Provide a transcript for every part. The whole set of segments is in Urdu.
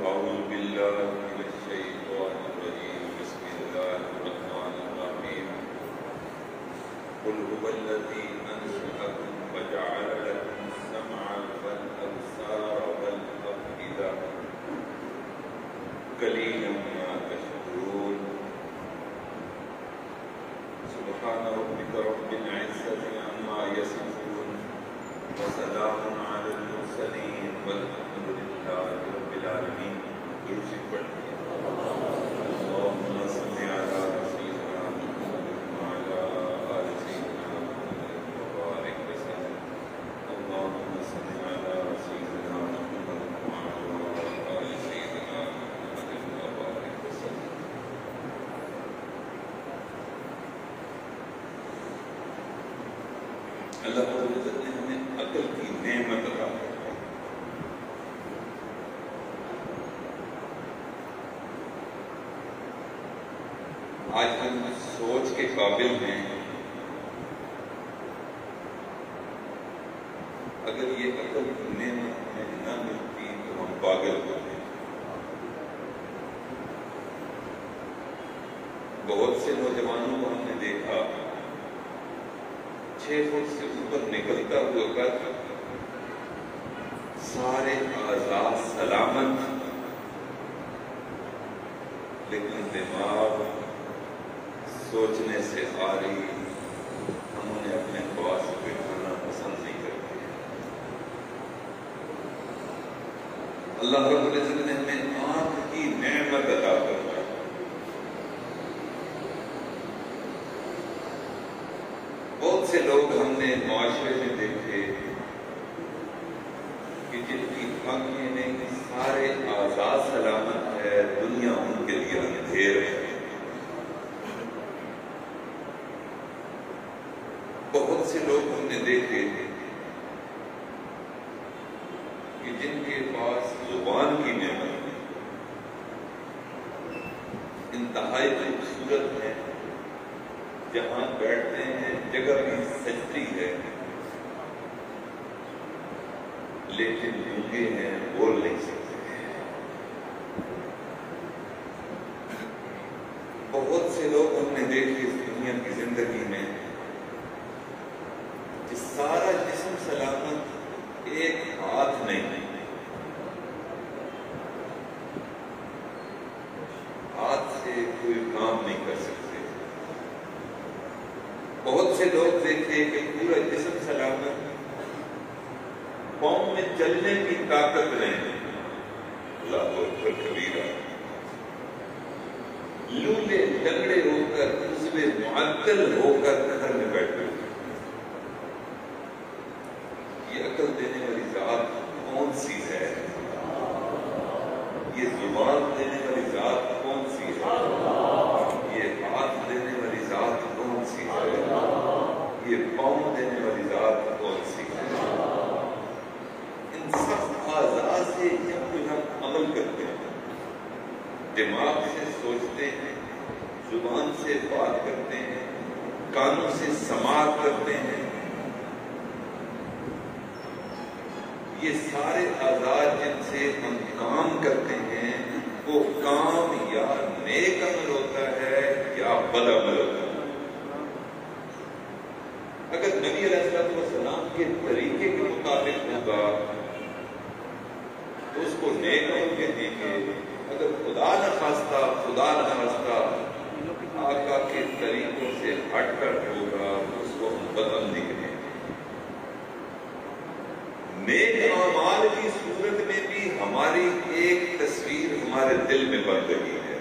أعوذ بالله من الشيطان الرجيم بسم الله الرحمن الرحيم قل هو الذي أنشأكم وجعل لكم السمع والأبصار والأفئدة قليلا ما تشكرون سبحان ربك رب العزة عما يصفون وسلام على المرسلين والحمد لله رب العالمين. اللهم صل على سيدنا محمد وعلى آل سيدنا محمد وبارك وسلم. اللهم صل على سيدنا محمد وعلى آل سيدنا محمد وبارك وسلم. اللہ رب العزت نے ہمیں عقل کی نعمت عطا کی. آج ہم سوچ کے قابل ہیں. اگر یہ عقل کی نعمت ہمیں نہ ملتی تو ہم پاگل ہوتے. بہت سے نوجوانوں کو ہم نے دیکھا 6 فٹ سے اوپر نکلتا ہوا کر سارے اعضاء سلامت، لیکن دماغ سوچنے سے آری. ہم انہیں اپنے خواص پہ بٹھانا پسند نہیں کرتے. اللہ رب العزت نے ہمیں آنکھ کی نعمت عطا کرنا. بہت سے لوگ ہم نے معاشرے میں دیکھے کہ جن کی آنکھیں نہیں، سارے اعضاء سلامت ہے، دنیا ان کے لیے اندھیر ہے. بہت سے لوگ ہم نے دیکھے کہ جن کے پاس زبان کی نعمت انتہائی خوبصورت ہے، جہاں بیٹھتے ہیں جگہ بھی سجتی ہے، لیکن گونگے ہیں، بول نہیں سکتے. بہت سے لوگ ہم نے دیکھے اس دنیا کی زندگی میں کہ سارا جسم سلامت، ایک ہاتھ نہیں، ہاتھ سے کوئی کام نہیں کر سکتے. بہت سے لوگ دیکھتے کہ پورا جسم سلامت، پاؤں میں چلنے کی طاقت نہیں. اللہ اکبر کبیرہ. لولے لنگڑے ہو کر، عضو معطل ہو کر گھر میں بیٹھے. یہ عقل دینے والی ذات کون سی ہے؟ یہ زبان دینے والی ذات کون سی ہے؟ یہ ہاتھ دینے والی ذات کون سی ہے؟ یہ پاؤں دینے والی ذات کون سی ہے؟ ان سب اعضاء سے جب ہم عمل کرتے ہیں، دماغ سے سوچتے ہیں، زبان سے بات کرتے ہیں، کانوں سے سماعت کرتے ہیں، یہ سارے اعضاء جن سے ہم کام کرتے ہیں، وہ کام یا نیک عمل ہوتا ہے یا بد عمل ہوتا ہے. اگر نبی علیہ السلام کے طریقے کے مطابق ہوگا تو اس کو نیک عمل کہیں گے. اگر خدا نہ خواستہ آقا کے طریقوں سے ہٹ کر ہوگا اس کو ہم بد عملی کہیں گے. نیک اعمال کی صورت میں بھی ہماری ایک تصویر ہمارے دل میں بن رہی ہے.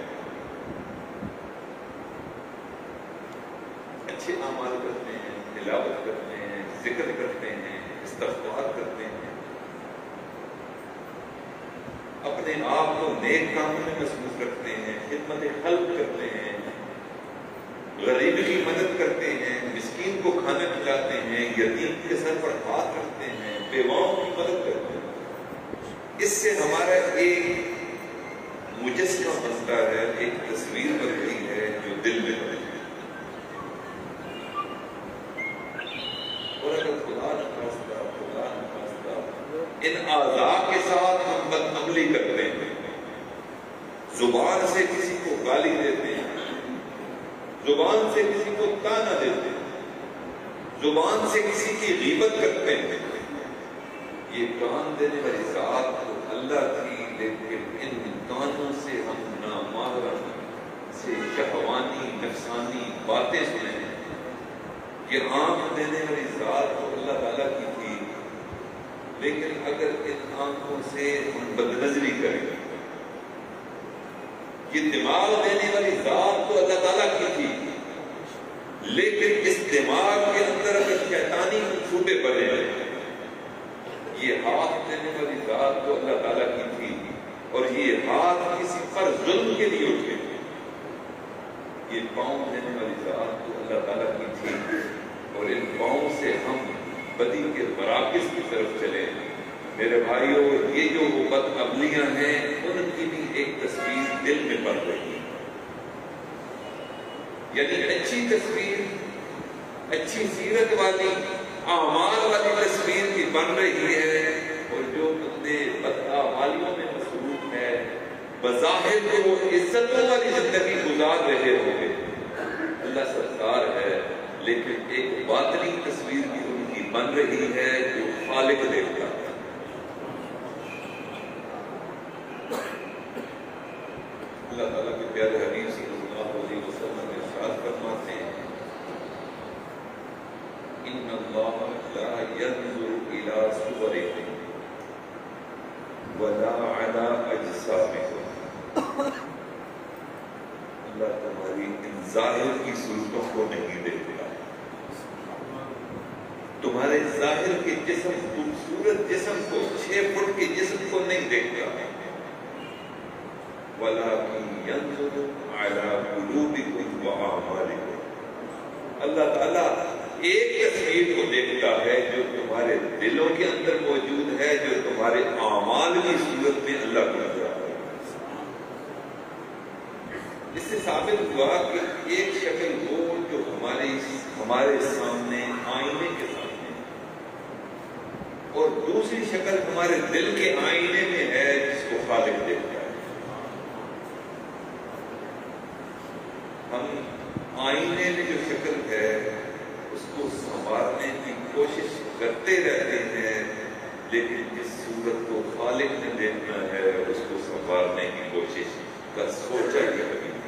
اچھے اعمال کرتے ہیں، تلاوت کرتے ہیں، ذکر کرتے ہیں، استغفار کرتے ہیں، اپنے آپ کو نیک کاموں میں مصروف رکھتے ہیں، خدمت خلق کرتے ہیں، غریب کی مدد کرتے ہیں، مسکین کو کھانا کھلاتے ہیں، یتیم کے سر پر ہاتھ رکھتے ہیں، بیواؤں کی مدد کرتے ہیں. اس سے ہمارا ایک مجسمہ بنتا ہے، ایک تصویر بنتی ہے جو دل میں بنتی ہے. اور اگر خدا نہ خواستہ ان اعضاء کے ساتھ ہم بد عملی کرتے ہیں زبان سے کسی کو گالی دیتے ہیں، زبان سے کسی کو تانا دیتے ہیں، زبان سے کسی کی غیبت کرتے ہیں، یہ کان دینے والی ذات تو اللہ کی، لیکن ان کانوں سے ہم نامحرم سے شہوانی نفسانی باتیں سنیں۔ یہ آنکھ دینے والی ذات تو اللہ تعالیٰ کی تھی، لیکن اگر ان آنکھوں سے ہم بدنظری کریں۔ یہ دماغ دینے والی ذات تو اللہ تعالیٰ کی تھی، لیکن اس دماغ کے اندر اگر شیطانی منصوبے بنے۔ یہ ہاتھ دینے والی ذات تو اللہ تعالیٰ کی تھی، اور یہ ہاتھ کسی پر ظلم کے لیے اٹھے۔ یہ پاؤں دینے والی ذات تو اللہ تعالیٰ کی تھی، اور ان پاؤں سے ہم بدی کے مراکز کی طرف چلے۔ میرے بھائیوں، یہ جو بدعملیاں ہیں ان کی بھی ایک تصویر دل میں بن رہی ہے، یعنی اچھی تصویر، اچھی سیرت والی، اعمال والی تصویر کی بن رہی ہے، اور جو بندے بدعمالیوں میں مصروف ہے بظاہر تو وہ عزتوں والی زندگی گزار رہے ہوں گے، اللہ ستار ہے، لیکن ایک باطنی تصویر بھی ان کی بن رہی ہے جو خالق دیکھتا ہے۔ اللہ تعالیٰ کے پیارے حبیب صلی اللہ علیہ وسلم ارشاد فرماتے ہیں، ان اللہ لا ينظر الى صورکم ولا على اجسامکم، اللہ تمہاری ان ظاہر کی صورتوں کو نہیں دیکھتا، تمہارے ظاہر کے جسم، خوبصورت جسم کو، 6 فٹ کے جسم کو نہیں دیکھتا، وَلَكِنْ يَنْظُرُ عَلَىٰ قُلُوبِكُمْ وَأَعْمَالِكُمْ، اللہ تعالیٰ ایک تصویر کو دیکھتا ہے جو تمہارے دلوں کے اندر موجود ہے، جو تمہارے اعمال کی صورت میں اللہ کو نظر آتا ہے۔ اس سے ثابت ہوا کہ ایک شکل وہ جو ہمارے سامنے آئینے کے سامنے، اور دوسری شکل ہمارے دل کے آئینے میں ہے جس کو خالق دیکھتا ہے۔ ہم آئینے میں جو شکل ہے اس کو سنوارنے کی کوشش کرتے رہتے ہیں، لیکن جس صورت کو خالق نے دیکھنا ہے اس کو سنوارنے کی کوشش کا سوچا ہی کبھی نہیں۔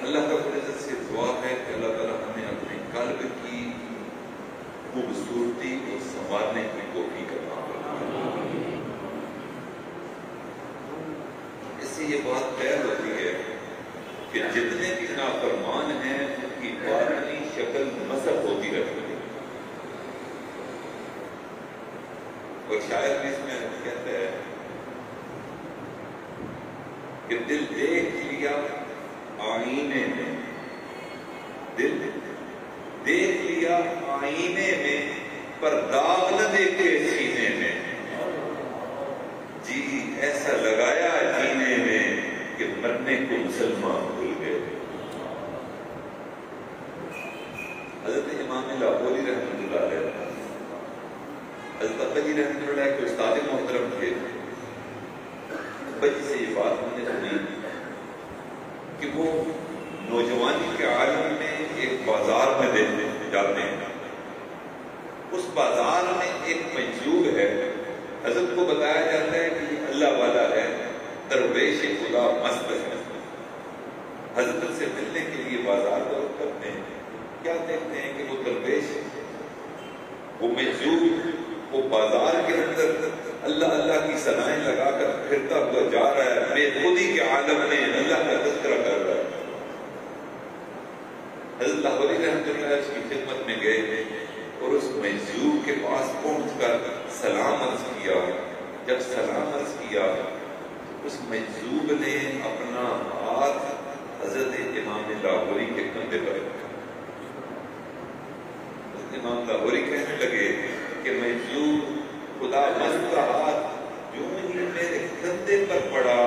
اللہ کا عزت سے دعا ہے کہ اللہ تعالیٰ ہمیں اپنے قلب کی خوبصورتی کو سنوارنے کی توفیق عطا فرمائے۔ اس سے یہ بات طے ہوتی ہے کہ جتنے بھی نافرمان ہیں ان کی باطنی شکل مسخ ہوتی رہتی ہے، اور شاید بھی اس میں کہتا ہے کہ دل دیکھ لیا آئینے میں، دل دیکھ لیا آئینے میں، پر داغ نہ دیکھے سینے میں، جی ایسا لگایا جینے میں کہ مرنے کو مسلمان بھول گئے۔ حضرت امام لاہوری رحمۃ اللہ علیہ، حضرت ابا جی رحمۃ اللہ علیہ کے استاد محترم تھے، ابا جی سے یہ بات ہم نے سنی کہ وہ نوجوانی کے عالم میں ایک بازار میں جاتے ہیں، اس بازار میں ایک مجذوب ہے، حضرت کو بتایا جاتا ہے کہ یہ اللہ والا ہے، درویش خدا مست ہے، حضرت سے ملنے کے لیے بازار کا رخ کرتے ہیں، کیا دیکھتے ہیں کہ وہ درویش، وہ مجذوب، وہ بازار کے اندر اللہ اللہ کی ثنائیں لگا کر پھرتا ہوا جا رہا ہے، بے خودی کے عالم میں اللہ کا تذکرہ کر رہا ہے۔ حضرت لاہوری رحمۃ اللہ اس کی خدمت میں گئے اور اس مجذوب کے پاس پہنچ کر سلام عرض کیا۔ جب سلام عرض کیا اس مجذوب نے اپنا ہاتھ حضرت امام لاہوری کے کندھے پر رکھا۔ حضرت امام لاہوری کہنے لگے کہ مجذوب، خدا مست کا ہاتھ جو ہی میرے کندھے پر پڑا،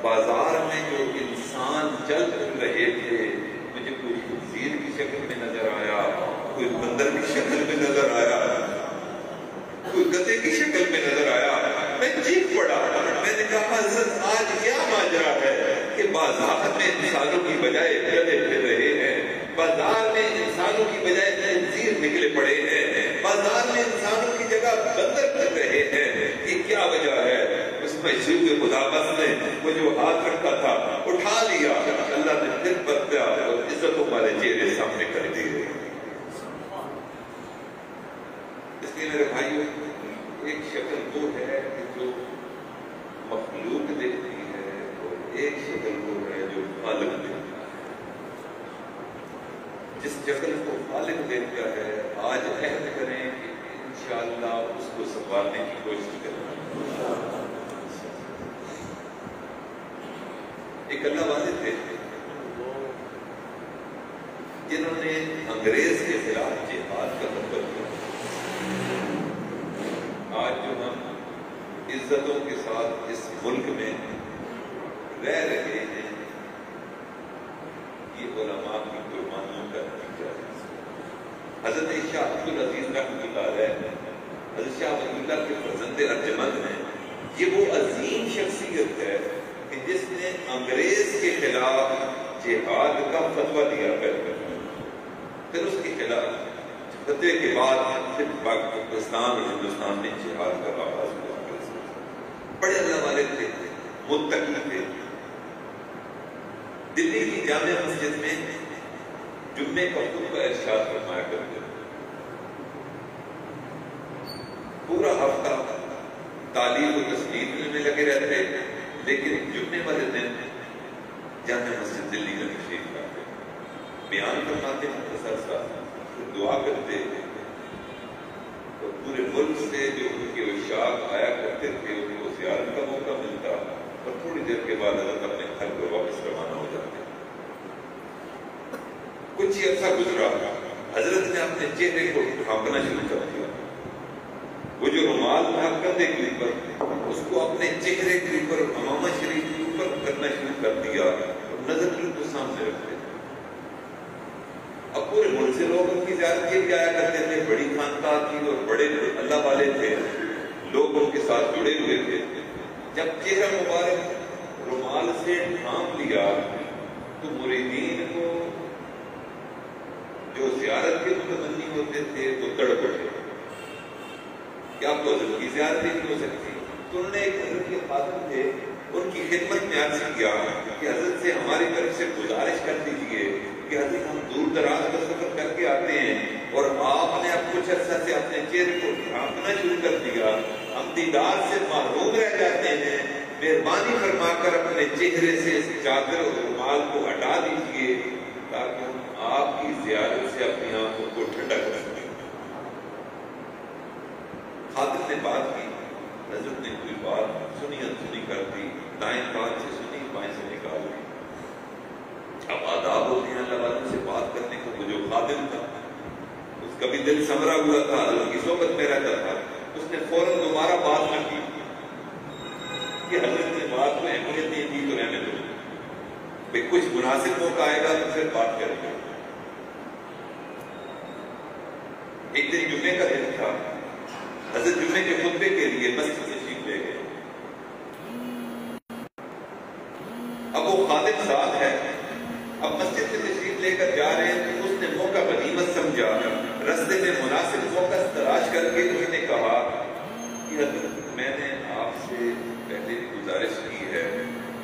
بازار میں جو انسان چل پھر رہے تھے مجھے کوئی خنزیر کی شکل میں نظر آیا، کوئی بندر کی شکل میں نظر آیا، گدے کی شکل میں نظر آیا. میں چیخ پڑا. میں نے کہا حضرت آج کیا ماجرا ہے کہ بازار میں انسانوں کی بجائے گدے پھر رہے ہیں, بازار میں انسانوں کی بجائے خنزیر نکلے پڑے ہیں, بازار میں انسانوں کی جگہ بندر پھر رہے ہیں, یہ کیا وجہ ہے؟ اس مشہور خدا بس نے وہ جو ہاتھ رکھا تھا اٹھا لیا, اللہ نے پھر بدلا اور عزت ہمارے چہرے سامنے کر دیے. اس لیے میرے بھائیوں, ایک شکل وہ ہے کہ جو مخلوق دیکھتی ہے اور ایک شکل وہ ہے جو خالق دیکھتی ہے. جس شکل کو خالق دیکھتا ہے آج عہد کریں کہ انشاءاللہ اس کو سنبھالنے کی کوشش کریں. ایک اللہ والے تھے جنہوں نے انگریز کے خلاف جہاد کا مطلب کیا. آج جو ہم عزتوں کے ساتھ اس ملک میں رہ رہے ہیں یہ علماء کی قربانیوں کا نتیجہ ہے. حضرت شاہ عبد العزیز رحمۃ اللہ علیہ, حضرت شاہ عبد اللہ کے فرزند ارجمند ہیں. یہ وہ عظیم شخصیت ہے کہ جس نے انگریز کے خلاف جہاد کا فتویٰ دیا. پھر اس کے خلاف فتوے کے بعد پھر پاکستان اور ہندوستان میں جہاد کا آغاز ہوا. بڑے اللہ والے تھے, متقی تھے. دلی کی جامع مسجد میں جمعے کا خطبہ ارشاد فرمایا کرتے. پورا ہفتہ تعلیم و تسلیم میں لگے رہتے, لیکن جمعے والے دن جامع مسجد دلی میں تشریف لاتے, بیان فرماتے مختصر سا, دعا کرتے, اور پورے ملک سے جو ان کے عشاق آیا کرتے تھے ان کو زیارت کا موقع ملتا, اور تھوڑی دیر کے بعد حضرت اپنے گھر کو واپس روانہ ہو جاتے. کچھ ہی عرصہ گزرا, حضرت نے اپنے چہرے کو ڈھانپنا شروع کر دیا. وہ جو رومال تھا کندھے کے اوپر, اس کو اپنے چہرے کے اوپر امامہ شریف کے اوپر کرنا شروع کر دیا, اور نظر کو سامنے رکھتے. اب پورے ملک سے لوگ ان کی زیارت کے لیے آیا کرتے تھے. بڑی خانقاہ تھی اور بڑے اللہ والے تھے, لوگ ان کے ساتھ جڑے ہوئے تھے. جب چہرہ مبارک رومال سے ڈھانپ لیا تو مریدین کو جو زیارت کے متمنی ہوتے تھے وہ تڑپ اٹھے کہ آپ کو حضرت کی زیارت نہیں ہو سکتی. تو انہوں نے ایک حضرت کے خادم تھے, ان کی خدمت میں عرض کیا کہ حضرت سے ہماری طرف سے گزارش کر دیجیے کہ حضرت ہم دور دراز کا سفر کر کے آتے ہیں اور آپ نے اب کچھ عرصہ سے اپنے چہرے کو ڈھانپنا شروع کر دیا, ہم دیدار سے محروم رہ جاتے ہیں. مہربانی فرما کر اپنے چہرے سے اس چادر اور رومال کو ہٹا دیجیے تاکہ ہم آپ کی زیارت سے اپنی آنکھوں کو ٹھنڈا کر سکیں. خادم نے بات کی, حضرت نے کوئی بات سنی انسنی کر دی, دائیں بات سے سنی بائیں سے نکال دی. اب آداب ہوتے ہیں اللہ والوں سے بات کرنے کو. وہ جو خادم تھا اس کا بھی دل سمرا ہوا تھا, حضرت کی صحبت میں رہتا تھا. اس نے فوراً دوبارہ بات نہ کی کہ حضرت نے بات کو اہمیت نہیں دی تو رہنے دو, بھئی کچھ مناسب موقع آئے گا تو پھر بات کریں گے. ایک دن جمعے کا دن تھا, حضرت جمعے کے خطبے کے لیے مسجد تشریف لے گئے. اب وہ خادم ساتھ ہے, اب مسجد سے تشریف لے کر جا رہے ہیں تو اس نے موقع غنیمت سمجھا. رستے میں مناسب موقع تلاش کر کے اس نے کہا کہ حضرت میں نے آپ سے پہلے بھی گزارش کی ہے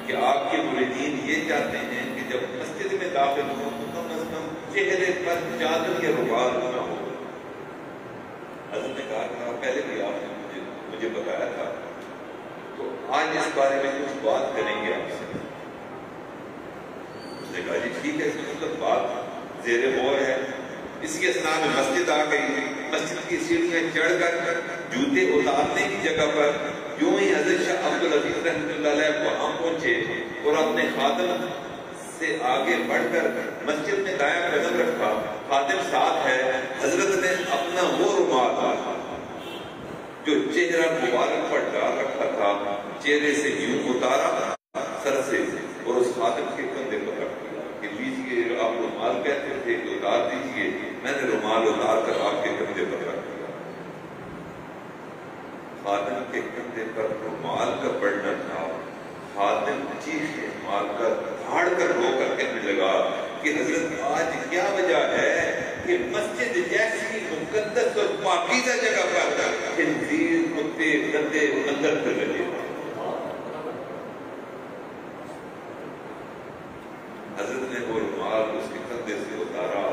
کہ آپ کے مریدین یہ چاہتے ہیں کہ جب مسجد میں داخل ہوں تو کم از کم چہرے پر چادر یا رومال نہ ہو. حضرت نے کہا پہلے بھی آپ نے مجھے بتایا تھا, تو آج اس بارے میں کچھ بات کریں گے آپ سے. اس نے کہا جی ٹھیک ہے, اس میں مطلب بات زیر غور ہے. اس کے اثناء میں مسجد آ گئی. مسجد کی سیڑھیاں چڑھ کر جوتے اتارنے کی جگہ پر یوں ہی حضرت شاہ عبد العزیز رحمۃ اللہ علیہ وہاں پہنچے اور اپنے خادم سے آگے بڑھ کر مسجد میں دایاں قدم رکھا. خادم ساتھ ہے. حضرت نے اپنا وہ رومال جو چہرہ مبارک پر ڈال رکھا تھا چہرے سے یوں اتارا سر سے, اور اس خادم کے کندھے پر رکھ دیا کہ لیجیے, آپ رومال کہتے تھے کہ اتار دیجیے. میں نے رومال اتار کر آپ کے کندھے پر رکھ دیا. چیخیں مار کر دھاڑ کر رو کر کہنے لگا کہ حضرت آج کیا وجہ ہے کہ مسجد جیسی مقدس اور پاکیزہ جگہ پر خنزیر کتے گندے اندر کر رہے ہیں. حضرت نے وہ رومال اس کے کندھے سے اتارا.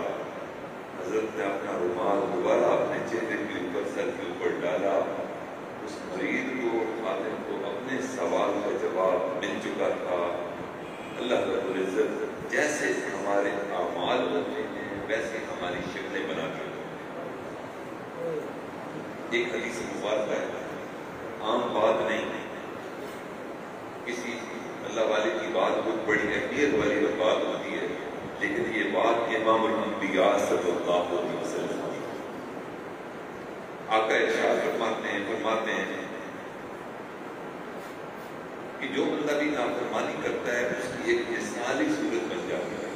حضرت نے اپنا رومال دوبارہ اپنے چہرے کے اوپر سر کے اوپر ڈالا. اس مریض کو خادم کو اپنے سوال کا جواب مل چکا تھا. اللہ رب العزت جیسے ہمارے اعمال ہوتے ہیں ویسے ہماری شکلیں بنا کے ہوتے ہیں. ایک حدیث مبارکہ ہے, عام بات نہیں, کسی اللہ والے کی بات بہت بڑی اہمیت والی بات ہوتی ہے, لیکن یہ بات امام الانبیاء صلی اللہ علیہ وسلم کی. آقا ارشاد فرماتے ہیں کہ جو بندہ بھی نافرمانی کرتا ہے اس کی ایک مثالی صورت بن جاتی ہے.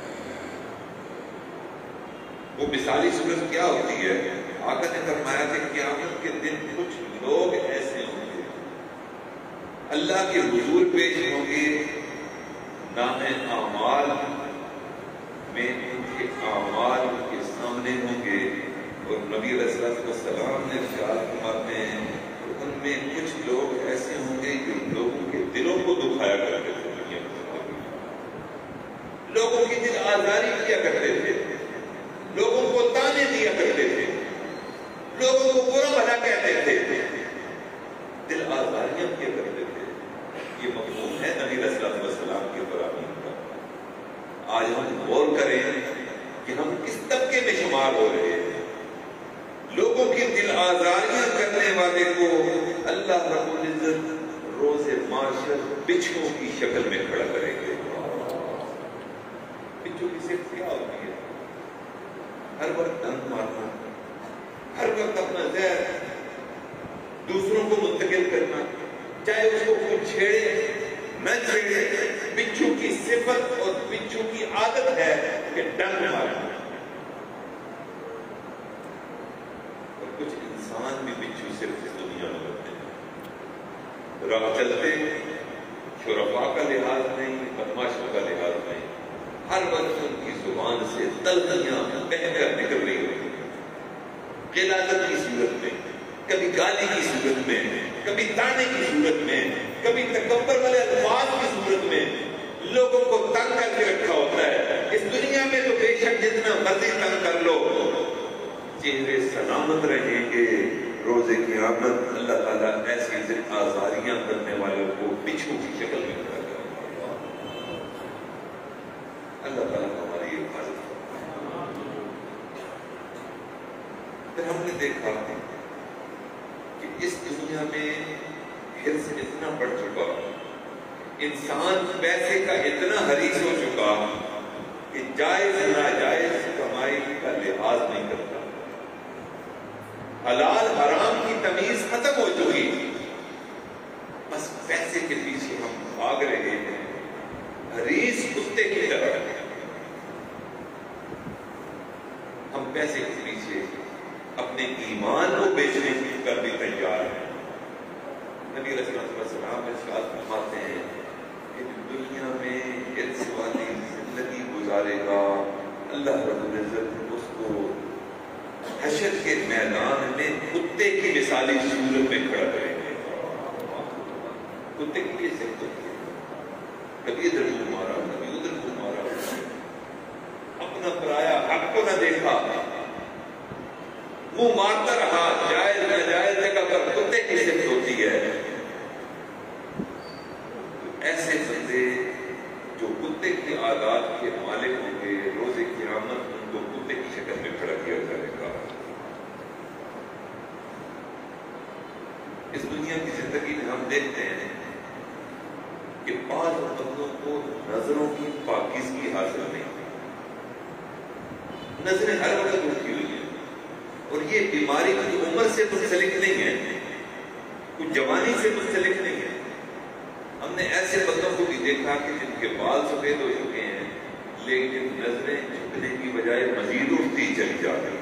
وہ مثالی صورت کیا ہوتی ہے؟ آقا نے فرمایا کہ قیامت کے دن کچھ لوگ ایسے ہوں گے اللہ کے حضور پیش ہوں گے, نام اعمال میں ان کے اعمال کے سامنے ہوں گے, اور نبی علیہ السلام نے ارشاد فرماتے ہیں ان میں کچھ لوگ ایسے ہوں گے جو لوگوں کے دلوں کو دکھایا کرتے تھے, دنیا میں لوگوں کی دل آزاری کیا کرتے تھے, لوگوں کو تانے دیا کرتے تھے, لوگوں کو برا بھلا کہتے تھے, دل آزاریاں کیا کرتے تھے. یہ مفہوم ہے نبی علیہ السلام کے فرامین کا. آج ہم غور کریں کہ ہم کس طبقے میں شمار ہو رہے ہیں. لوگوں کی دل آزاریاں کرنے والے کو اللہ رب العزت روز معاشر بچھوؤں کی شکل میں کھڑا کریں گے. بچھو کی صرف کیا ہوتی ہے؟ ہر وقت دم مارنا, ہر وقت اپنا زہر دوسروں کو منتقل کرنا, چاہے اس کو کوئی چھیڑے نہ چھیڑے. بچھو کی صفت اور بچھو کی عادت ہے کہ ڈنگ مارنا. اور کچھ انسان بھی بچھو صرف اس دنیا میں ہوتے ہیں. راہ چلتے شرفاء کا لحاظ نہیں, بدماشوں کا لحاظ نہیں, ہر وقت ان کی زبان سے تلخیاں بہہ کر نکل رہی ہوتی ہیں. قلادت کی صورت میں, کبھی گالی کی صورت میں, کبھی تانے کی صورت میں, کبھی تکبر والے الفاظ کی صورت میں لوگوں کو تنگ کر کے رکھا ہوتا ہے. اس دنیا میں تو بے شک جتنا مرضی تنگ کر لو, چہرے سلامت رہیں گے. روز قیامت اللہ تعالیٰ ایسی دل آزاریاں کرنے والوں کو بچھو کی شکل میں کھڑا کرے گا. اللہ تعالیٰ ہماری حفاظت کرے. پھر ہم نے دیکھا کہ اس دنیا میں حرص اتنا بڑھ چکا, انسان پیسے کا اتنا حریص ہو چکا کہ جائز ناجائز کمائی کا لحاظ نہیں کرتا. حلال حرام کی تمیز ختم ہو چکی, بس پیسے کے پیچھے ہم بھاگ رہے ہیں حریص کتے کی طرح. ہم پیسے کے پیچھے اپنے ایمان کو بیچنے کر بھی تیار ہیں. نبی علیہ السلام ارشاد فرماتے ہیں کہ دنیا میں حرص والی زندگی گزارے گا, اللہ رب العزت اس کو حشر کے میدان میں کتے کی مثالی صورت میں کھڑا کریں گے. کتے کی لیے سکتے ہیں, کبھی ادھر کو مارا, کبھی ادھر کو مارا, اپنا پرایا حق کو نہ دیکھا, منہ مارتا رہا. جائز ناجائز جگہ پر کتے کی صفت ہوتی ہے. ایسے بندے جو کتے کی عادات کے مالک ہوں گے, روز قیامت ان کو کتے کی شکل میں کھڑا کیا جائے گا. اس دنیا کی زندگی میں ہم دیکھتے ہیں کہ بعض بندوں کو نظروں کی پاکیزگی حاصل نہیں, نظریں ہر وقت اٹھی ہوئی ہیں, اور یہ بیماری کی عمر سے منسلک نہیں ہے, کچھ جوانی سے منسلک نہیں ہے. ہم نے ایسے بندوں کو بھی دیکھا کہ جن کے بال سفید ہو چکے ہیں لیکن نظریں جھکنے کی بجائے مزید اٹھتی چلی جاتی ہیں,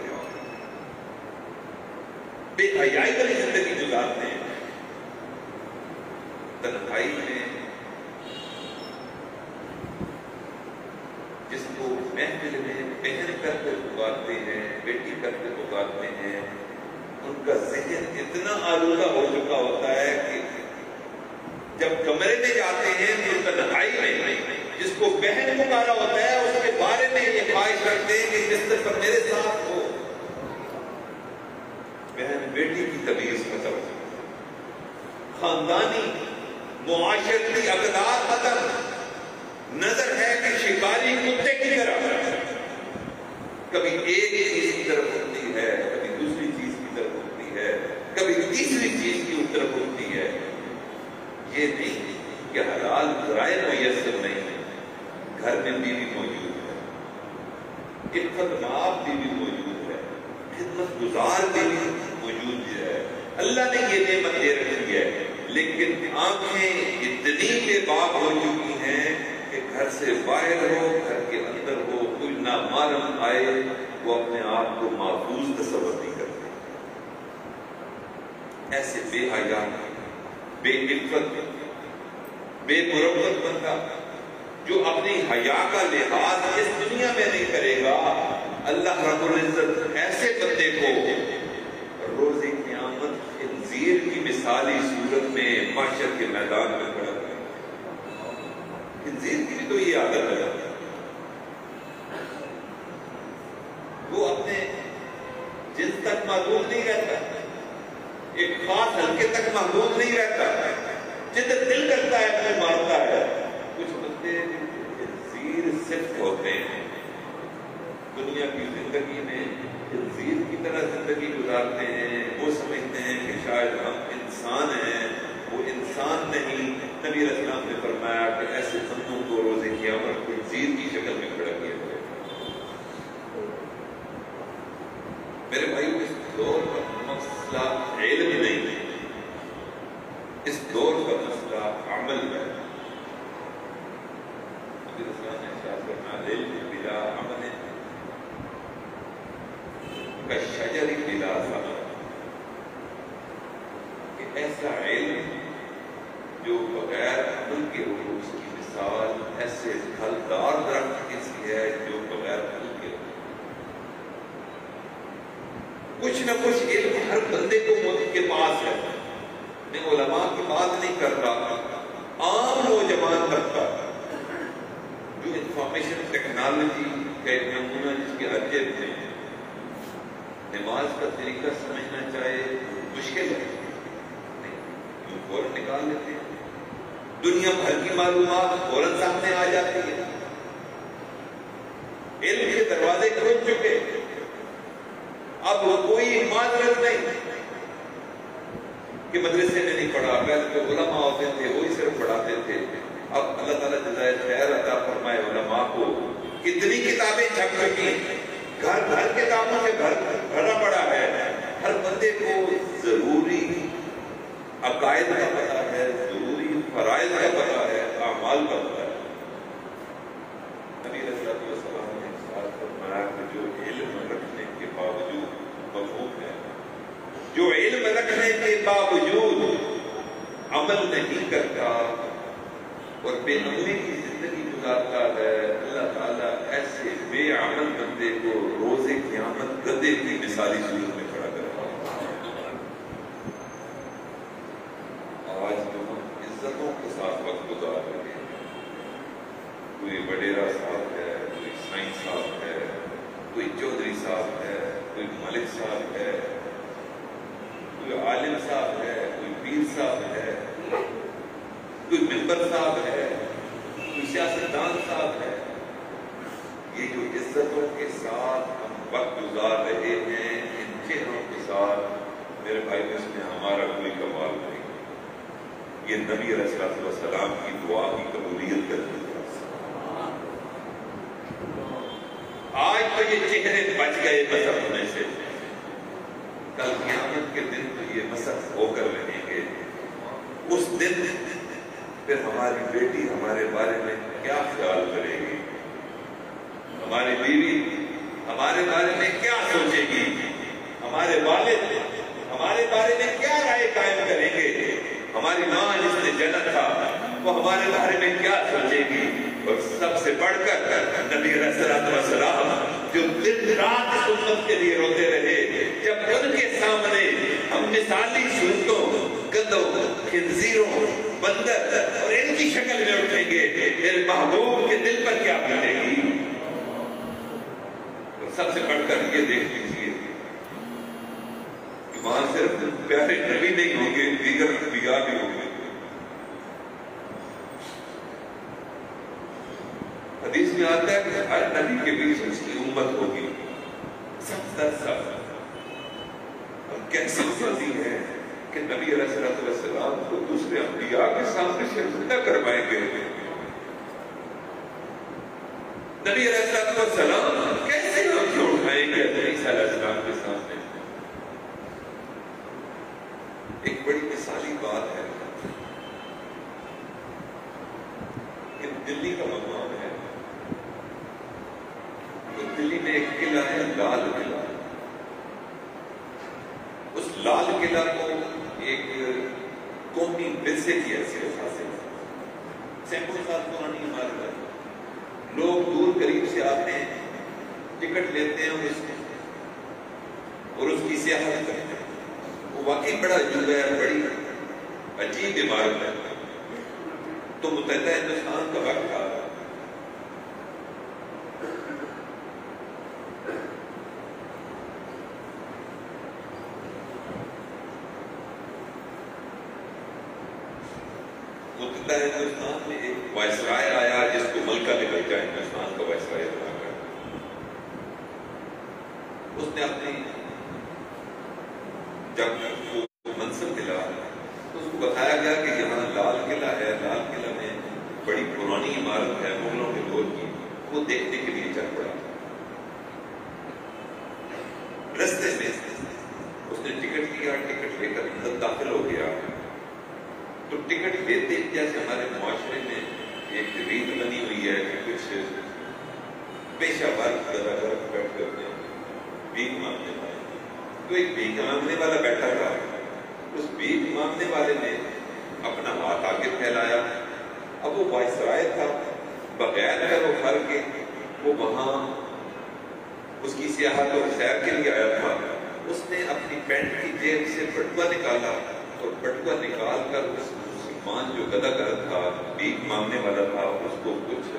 بے حیائی والی زندگی گزارتے ہیں. تنہائی میں بیٹی کرتے اوقات میں ہیں ان کا ذہن اتنا آلودہ ہو چکا ہوتا ہے کہ جب کمرے میں جاتے ہیں تو تنہائی میں جس کو بہن پکارا ہوتا ہے اس کے بارے میں یہ خواہش رکھتے ہیں کہ بستر پر میرے ساتھ ہو. بہن بیٹی کی تمیز ختم, خاندانی معاشرتی اقدار ختم. نظر ہے کہ شکاری کتے کی طرح کبھی ایک چیز کی طرف ہوتی ہے, کبھی دوسری چیز کی طرف ہوتی ہے, کبھی تیسری چیز کی طرف ہوتی ہے. یہ نہیں کہ حلال ذرائع میسر نہیں ہے. گھر میں بیوی موجود ہے, عفت مآب بیوی موجود ہے, خدمت گزار بیوی موجود ہے. اللہ نے یہ نعمت دے رکھی ہے, لیکن آنکھیں اتنی بے باک ہو چکی ہیں کہ گھر سے باہر ہو, گھر کے اندر ہو, کوئی نامحرم آئے وہ اپنے آپ کو محفوظ تصور نہیں کرتے. ایسے بے حیا, بے عفت, بے مروت بندہ جو اپنی حیا کا لحاظ اس دنیا میں نہیں کرے گا, اللہ رب العزت ایسے بندے کو روز قیامت خنزیر کی مثالی صورت میں محشر کے میدان میں کھڑا کرے. خنزیر کی بھی تو یہ عادت ہے, وہ اپنے جنس تک محدود نہیں رہتا, ایک خاص حلقے تک محدود نہیں رہتا, جدھر دل کرتا ہے اپنے مارتا ہے. کچھ بندے خنزیر صرف ہوتے ہیں, دنیا کی زندگی میں خنزیر کی طرح زندگی گزارتے ہیں. وہ سمجھتے ہیں کہ شاید ہم انسان ہیں, وہ انسان نہیں. نبی علیہ السلام نے فرمایا کہ ایسے بندوں کو روز قیامت خنزیر کی شکل میں کھڑا کیا جائے. میرے بھائیو, اس دور کا مسئلہ علم نہیں ہے, اس دور کا مسئلہ عمل ہے. نبی علیہ السلام نے ارشاد فرمایا علم بلا عمل کالشجر بلا ثمر, کہ ایسا علم جو بغیر عمل کے ہو اس کی مثال ایسے پھلدار درخت کی سی ہے جو بغیر پھل کے ہو. کچھ نہ کچھ علم ہر بندے کو ملک کے پاس ہے. میں علماء کی بات نہیں کرتا, عام نوجوان طبقہ جو انفارمیشن ٹیکنالوجی کا ایک نمونہ جس کے عجب میں نماز کا طریقہ سمجھنا چاہے مشکل ہے, جو فوراً نکال لیتے ہیں. دنیا بھر کی معلومات فوراً سامنے آ جاتی ہے. علم کے دروازے کھل چکے, اب کوئی معذرت نہیں کہ مدرسے میں نہیں پڑھا. پہلے جو علماء ہوتے تھے وہی صرف پڑھاتے تھے. اب اللہ تعالیٰ جزائے خیر عطا فرمائے علماء کو. کتنی کتابیں چھپ چکی ہیں, گھر گھر کتابوں سے بھرا پڑا ہے. ہر بندے کو ضروری عقائد کا پتہ ہے, ضروری فرائض کا پتہ ہے, اعمال کا پتہ ہے. نبی علیہ السلام نے ارشاد فرمایا کہ جو علم رکھنے کے باوجود مفہوم ہے, جو علم رکھنے کے باوجود عمل نہیں کرتا اور بے عملی کی زندگی گزارتا ہے, اللہ تعالیٰ ایسے بے عمل بندے کو روز قیامت گدھے کی مثالی صورت میں کھڑا کرتا ہے. آج جو ہم عزتوں کے ساتھ وقت گزار رہے ہیں, کوئی وڈیرا صاحب ہے, کوئی سائنس صاحب ہے, کوئی چودھری صاحب ہے, کوئی ملک صاحب ہے, کوئی عالم صاحب ہے, کوئی پیر صاحب ہے, کوئی ممبر صاحب ہے, کوئی سیاستدان صاحب ہے. یہ جو عزتوں کے ساتھ ہم وقت گزار رہے ہیں, ان چہروں کے ساتھ, میرے بھائی اس میں ہمارا کوئی کمال نہیں. یہ نبی علیہ السلام کی دعا کی قبولیت کرتی ہے. آج تو یہ چہرے بچ گئے مسخ ہونے سے, کل قیامت کے دن تو یہ مسخ ہو کر رہیں گے. اس دن پھر ہماری بیٹی ہمارے بارے میں کیا خیال کرے گی, ہماری بیوی ہمارے بارے میں کیا سوچے گی, ہمارے والد ہمارے بارے میں کیا رائے قائم کریں گے, ہماری ماں جس نے جنم تھا وہ ہمارے بارے میں کیا سوچے گی؟ اور سب سے بڑھ کر نبی علیہ الصلوۃ والسلام جو دن رات امت کے لیے روتے رہے، جب ان کے سامنے ہم مثالی صورتوں، گدوں، خنزیروں، بندر اور ان کی شکل میں اٹھیں گے، میرے محبوب کے دل پر کیا بنے گی؟ اور سب سے بڑھ کر یہ دیکھ لیجیے کہ وہاں صرف پیارے نبی نہیں ہوں گے، دیگر انبیاء بھی ہوں گے۔ حدیث میں آتا ہے کہ ہر نبی کے بیچ اس کی امت ہوگی 70 سال۔ اور کیسی خوشی ہے کہ نبی علیہ السلام کو دوسرے انبیاء کے سامنے شرمندہ کروائیں گے۔ نبی علیہ السلام کیسے آنکھیں اٹھائیں گے عیسیٰ علیہ السلام کے سامنے؟ ایک بڑی مثالی بات ہے کہ دلی کا مقام ہے، تو دلی میں ایک قلعہ ہے لال قلعہ۔ اس لال قلعہ کو ایک قومی ورثے کی حیثیت حاصل ہے، سینکڑوں سال پرانی عمارت ہے۔ لوگ دور قریب سے آتے ہیں، ٹکٹ لیتے ہیں اور اس کی سیاحت کرتے ہیں۔ وہ واقعی بڑا عجوبہ ہے، بڑی عجیب عمارت ہے۔ تو متحدہ ہندوستان کا وقت تھا، متحدہ ہندوستان میں ایک وائسرائے آیا جس کو ملکہ لگا ہندوستان کا وائسرائے بنا کر۔ اس نے اپنی جب منصب ملا تو اس کو بتایا گیا کہ یہاں لال قلعہ ہے، لال قلعہ میں بڑی پرانی عمارت ہے مغلوں کے دور کی، وہ دیکھنے کے لیے چل پڑا۔ رستے میں اس نے ٹکٹ لیا، ٹکٹ لے کر اندر داخل ہو گیا۔ تو ٹکٹ لیتے جیسے ہمارے معاشرے میں ایک ریت بنی ہوئی ہے کہ کچھ پیشہ ور گداگر بیٹھ کرتے ہیں بھیک مانگنے والے، تو ایک بھیک مانگنے والا بیٹھا تھا۔ اس بھیک مانگنے والے نے اپنا ہاتھ آگے پھیلایا۔ اب وہ وائسرائے تھا، بغیر گھروں گھر کے وہ وہاں اس کی سیاحت اور سیر کے لیے آیا تھا۔ اس نے اپنی پینٹ کی جیب سے بٹوا نکالا اور بٹوا نکال کر اس مسلمان جو گداگر تھا، بھیک مانگنے والا تھا، اس کو کچھ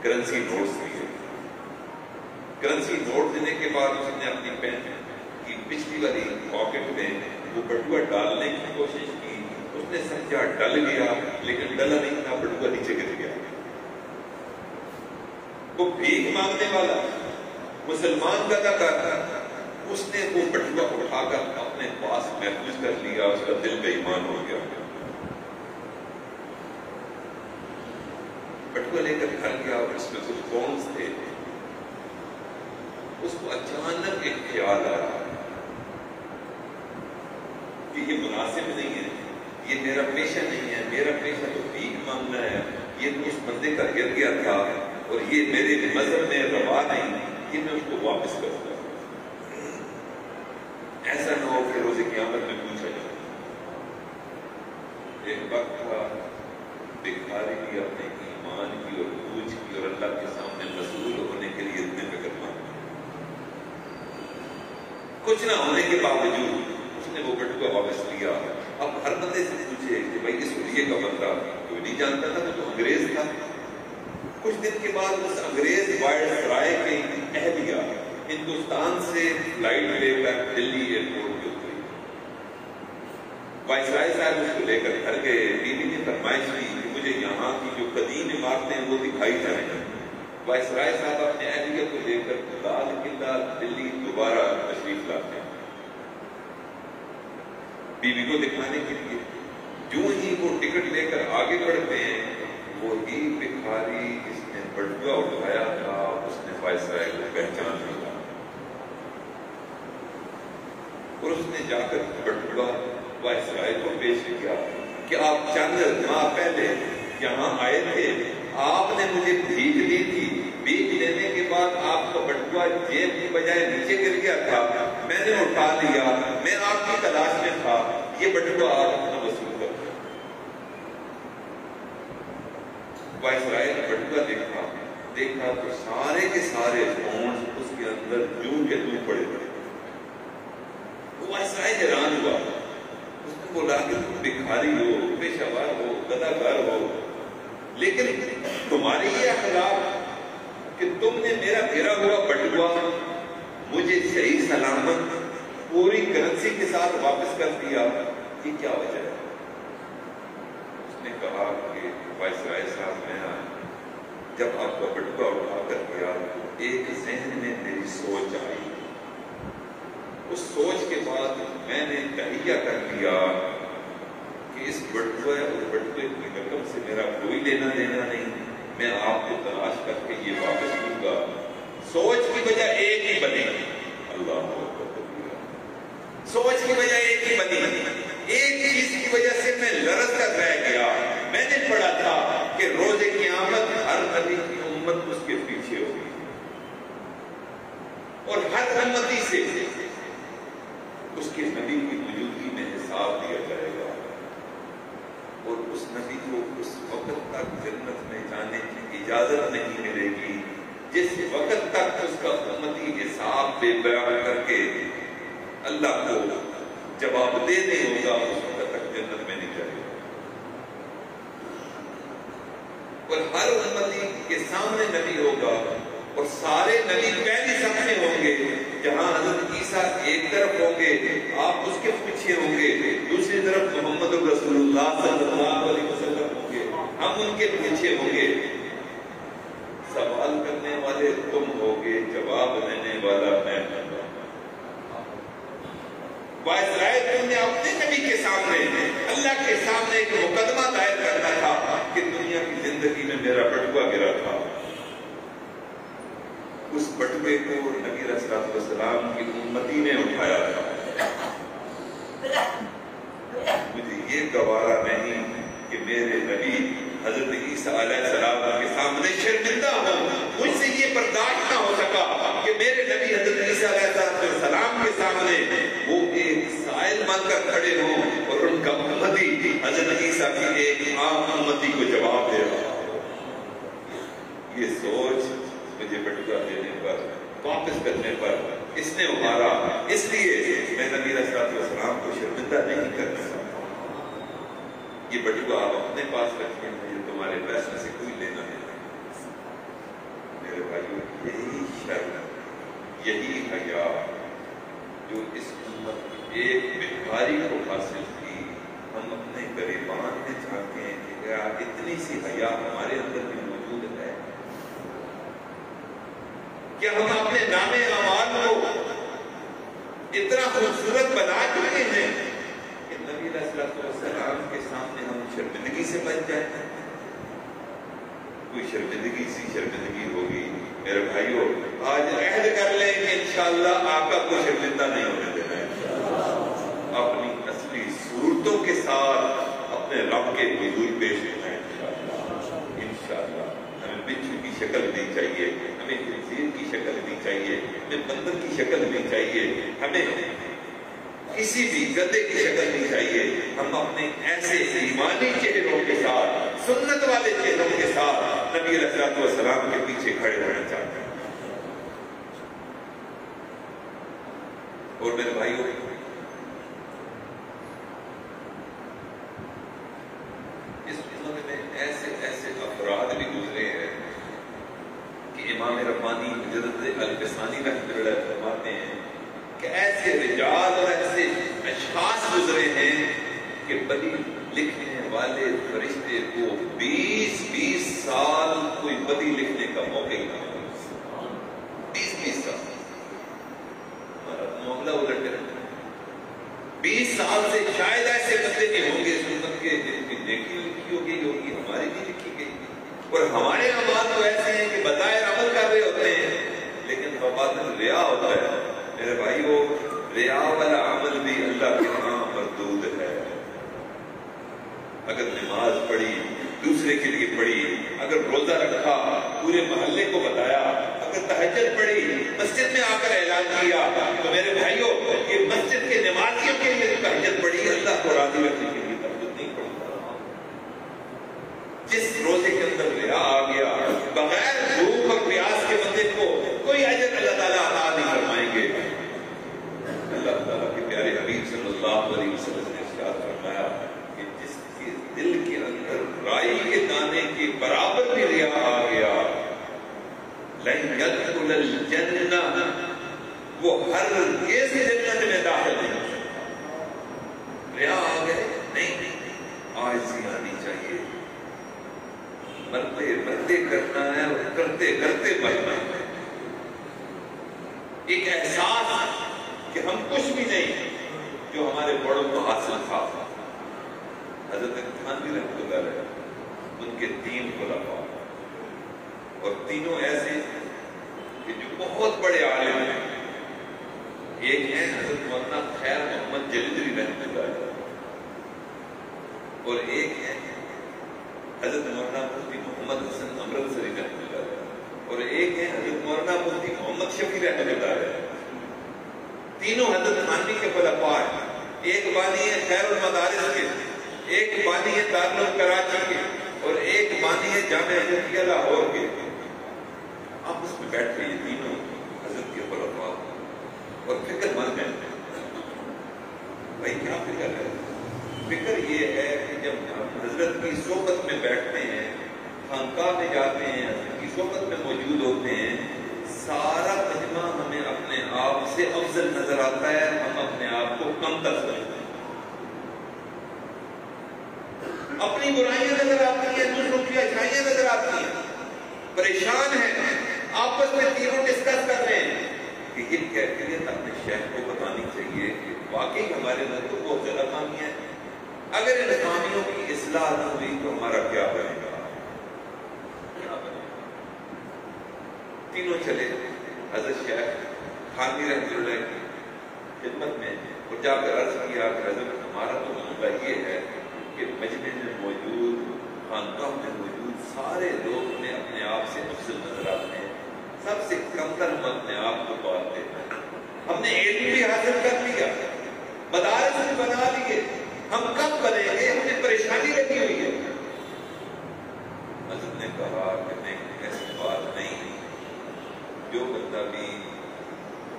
کرنسی نوٹس دیے۔ کرنسی نوٹ دینے کے بعد اس نے اپنی پینٹ کی پچھلی والی پاکٹ میں وہ بٹوا ڈالنے کی کوشش کی۔ اس نے سمجھا ڈل گیا، لیکن ڈلا نہیں تھا، بٹوا نیچے گر گیا۔ وہ بھیک مانگنے والا مسلمان گداگر تھا، اس نے وہ بٹوا اٹھا کر اپنے پاس محفوظ کر لیا، اس کا دل بے ایمان ہو گیا۔ بٹوا لے کر گھر گیا اور اس میں کچھ کونس تھے۔ اس کو اچانک ایک خیال آیا کہ یہ مناسب نہیں ہے، یہ میرا پیشہ نہیں ہے، میرا پیشہ تو بھیک مانگنا ہے۔ یہ تو اس بندے کا گر گیا تھا اور یہ میرے مذہب میں روا نہیں، یہ میں اس کو واپس کروں گا۔ ایسا نہ ہو کہ روز قیامت میں پوچھا جائے۔ ایک وقت تھا بھکاری بھی اپنے ایمان کی اور پوچھ کی اور اللہ کے سامنے مسئول ہونے کے لیے اتنے فکر مند، کچھ نہ ہونے کے باوجود اس نے وہ بٹوا واپس لیا۔ اب ہر بندے سے پوچھے کہ بھائی اس ولیے کا بندہ کوئی نہیں جانتا تھا، تو انگریز تھا۔ کچھ دن کے بعد اس انگریز وائسرائے کی اہلیہ ہندوستان سے فلائٹ لے کر دلی ایئرپورٹ پہ اتری۔ وائسرائے صاحب اس کو لے کر گھر گئے۔ بیوی نے فرمائش کی کہ مجھے یہاں کی جو قدیم عمارتیں وہ دکھائی جائیں۔ وائسرائے صاحب اپنے اہلیہ کو لے کر لال قلعہ دلی دوبارہ تشریف لاتے ہیں بیوی کو دکھانے کے لیے۔ جو ہی وہ ٹکٹ لے کر آگے بڑھتے ہیں، وہی بھکاری جس نے بٹوا اٹھایا تھا اس نے وائسرائے کو پہچان لیا اور اس نے جا کر بٹوا وائسرائے کو پیش کیا کہ آپ چند ماہ پہلے یہاں آئے تھے، آپ نے مجھے بھیک دی تھی، بھیک دینے کے بعد آپ کا بٹوا جیب کی بجائے نیچے گر گیا تھا، میں نے اٹھا لیا، میں آپ کی تلاش میں تھا، یہ بٹوا آپ اپنا وصول کر۔ وائسرائے نے بٹوا دیکھا تو سارے کے سارے فونڈز اس کے اندر جوں کے توں پڑے پڑے. وہ وائسرائے حیران ہوا. اس نے بولا کہ تم بھکاری ہو، پیشہ ور ہو، گداگر ہو، لیکن تمہاری یہ اخلاق کہ تم نے میرا گرا ہوا بٹوا مجھے صحیح سلامت پوری کرنسی کے ساتھ واپس کر دیا، یہ کیا وجہ ہے؟ اس نے کہا کہ وائسرائے صاحب، میں جب آپ کا بٹوا اٹھا کر گیا ایک ذہن میں میری سوچ آئی. اس سوچ کے بعد میں نے تہیہ کر لیا کہ اس بٹوے کی رقم سے میرا کوئی لینا دینا نہیں، میں آپ کو تلاش کر کے یہ واپس دوں گا. سوچ کی وجہ ایک ہی بنی. اللہ سوچ کی وجہ ایک ہی بنی. ایک چیز کی وجہ سے میں لرز کر رہ گیا. میں نے پڑھا تھا کہ روز قیامت ہر نبی کی امت اس کے پیچھے ہوگی اور ہر امتی سے اس کے نبی کی موجودگی میں حساب دیا جائے گا، اور اس نبی کو اس وقت تک جنت میں جانے کی اجازت نہیں ملے گی جس وقت تک اس کا امتی حساب بے بیان کر کے اللہ کو جواب دے نہیں ہوگا، اس وقت تک جنت میں نہیں جائے گا. اور ہر امتی کے سامنے نبی ہوگا اور سارے نبی پہلی صف میں ہوں گے. جہاں حضرت عیسیٰ ایک طرف ہوں گے آپ اس کے پیچھے ہوں گے، دوسری طرف محمد رسول اللہ صلی اللہ علیہ وسلم ہوں گے، ہم ان کے پیچھے ہوں گے. سوال کرنے والے تم ہوگے، جواب دینے والا میں ہوں گا. وائسرائے تم نے اپنے نبی کے سامنے اللہ کے سامنے ایک مقدمہ دائر کرنا تھا کہ دنیا کی زندگی میں میرا بٹوا گرا تھا. اس بٹوے کو نبی علیہ الصلوۃ والسلام کی امتی نے اٹھایا تھا. مجھے یہ گوارا نہیں کہ میرے نبی حضرت عیسیٰ علیہ السلام کے سامنے شرمندہ ہوں. مجھ سے یہ برداشت نہ ہو سکا کہ میرے نبی حضرت عیسیٰ علیہ السلام کے سامنے وہ ایک سائل بن کر کھڑے ہوں اور ان کا امتی حضرت عیسیٰ کی ایک عام امتی کو جواب دے رہا. یہ سوچ مجھے بٹوا دینے پر، واپس کرنے پر اس نے ابھارا. اس لیے میں نبی علیہ الصلوۃ والسلام کو شرمندہ نہیں کرنا چاہتا. یہ بٹوا آپ اپنے پاس رکھیں، مجھے تمہارے پیسے سے کوئی لینا نہیں. میرے بھائیو، یہی شرم، یہی حیا جو اس امت ایک بھکاری کو حاصل کی، ہم اپنے غریبان میں چاہتے ہیں کہ کیا اتنی سی حیا ہمارے اندر بھی موجود ہے؟ کیا ہم اپنے نام اعمال کو اتنا خوبصورت بنا چکے ہیں کہ نبی علیہ الصلوۃ والسلام کے سامنے ہم شرمندگی سے بچ جائیں؟ کوئی شرمندگی ہوگی. میرے بھائیو، آج عہد کر لیں کہ انشاءاللہ آقا کو شرمندہ نہیں ہونے دینا ہے. اپنی اصلی صورتوں کے ساتھ اپنے رب کے حضور پیش ہونا ہے انشاءاللہ. ہمیں بچھو کی شکل نہیں چاہیے، ہمیں خنزیر کی شکل نہیں چاہیے، ہمیں بندر کی شکل نہیں چاہیے، ہمیں کسی بھی گدے کی شکل نہیں چاہیے. ہم اپنے ایسے ایمانی چہروں کے ساتھ، سنت والے چہروں کے ساتھ نبی علیہ الصلوۃ والسلام کے پیچھے کھڑے ہونا چاہتے ہیں. اور میرے بھائیوں، اس امت میں ایسے ایسے افراد بھی گزرے ہیں کہ امام ربانی حضرت الفسانی رحمۃ اللہ فرماتے ہیں کہ ایسے رجال اور ایسے اشخاص گزرے ہیں کہ بڑی لکھنے والے فرشتے کو 20 سال کوئی بدی لکھنے کا موقع ہی نہ ملا. 20 سال ہمارا معاملہ الٹ ہے. 20 سال سے شاید ایسے بندے بھی ہوں گے سنت کے جن کی نیکی لکھی ہوگی ہماری بھی لکھی گئی، اور ہمارے اعمال تو ایسے ہیں کہ بظاہر عمل کر رہے ہوتے ہیں لیکن بباطن ریا ہوتا ہے. میرے بھائیو، ریا والا عمل بھی اللہ کے ہاں مردود ہے. اگر نماز پڑھی، دوسرے کے لیے پڑھی، اگر روزہ رکھا، پورے محلے کو بتایا، اگر تہجد پڑھی، مسجد میں آ کر اعلان کیا، تو میرے بھائیو، یہ مسجد کے نمازیوں کے لیے تہجد پڑھی، اللہ کو راضی رکھنے کے لیے تہجد نہیں پڑھی. جس روزے کے اندر ریا آ گیا، بغیر بھوک اور پیاس کے بندے کو کوئی اجر اللہ تعالیٰ عطا نہیں فرمائیں گے۔ اللہ تعالیٰ کے پیارے حبیب صلی اللہ علیہ وسلم نے ارشاد فرمایا کہ جس کے دل کے اندر رائی کے دانے کے برابر بھی ریا آ گیا، لن يدخل الجنہ، وہ ہرگز جنت میں داخل نہیں ہو سکتا۔ ریا آ گئے نہیں، عاجزی آنی چاہیے، مرتے مرتے کرنا ہے اور کرتے کرتے مرنا ہے۔ ایک احساس کہ ہم کچھ بھی نہیں جو ہمارے بڑوں کو حاصل تھا۔ حضرت تھانوی رحمۃ اللہ علیہ، ان کے تین خلفاء، اور تینوں ایسے کہ جو بہت بڑے عالم ہیں۔ ایک ہے حضرت مولانا خیر محمد جلندری رحمۃ اللہ علیہ، اور ایک ہے حضرت مولانا مفتی محمد حسن امرتسری رحمۃ اللہ علیہ، اور ایک ہے حضرت مولانا مفتی محمد شفیع رحمۃ اللہ علیہ۔ تینوں حضرت تھانوی کے خلفاء ہیں۔ ایک بانی ہے خیر المدارس کے، ایک بانی ہے دارالعلوم کراچی کے، اور ایک بانی ہے جامعہ احمدیہ لاہور کے۔ آپس میں بیٹھ کے یہ تینوں حضرت کے خلفاء اور فکر مند ہیں۔ بھائی کیا فکر ہے؟ فکر یہ ہے کہ جب ہم حضرت کی صحبت میں بیٹھتے ہیں، خانقاہ میں جاتے ہیں، حضرت کی صحبت میں موجود ہوتے ہیں، سارا مجمع ہمیں اپنے آپ سے افضل نظر آتا ہے، ہم اپنے آپ کو کم تر سمجھتے ہیں، اپنی برائیاں نظر آتی ہیں، دوسروں کی اچھائیاں نظر آتی ہیں، پریشان ہیں، آپس میں تینوں ڈسکس کر رہے ہیں کہ یہ کیفیت اپنے شیخ کو بتانی چاہیے کہ واقعی ہمارے اندر تو بہت زیادہ خامیاں ہیں، اگر ان خامیوں کی اصلاح نہ ہوئی تو ہمارا کیا بنے گا؟ تینوں چلے حضرت شیخ تھانوی رحمۃ اللہ کی خدمت میں، اور جا کر عرض کیا کہ حضرت ہمارا تو مسئلہ یہ ہے کہ مجمع میں موجود، خانقاہ میں موجود سارے لوگ ہمیں اپنے آپ سے افضل نظر آتے ہیں، سب سے کم تر ہم اپنے آپ کو پاتے ہیں، ہم نے علم بھی حاصل کر لیا، مدارس بھی بنا لیے، ہم کب بنیں گے؟ ہمیں پریشانی لگی ہوئی ہے۔ حضرت نے کہا کہ نہیں، ایسی بات نہیں، جو بندہ بھی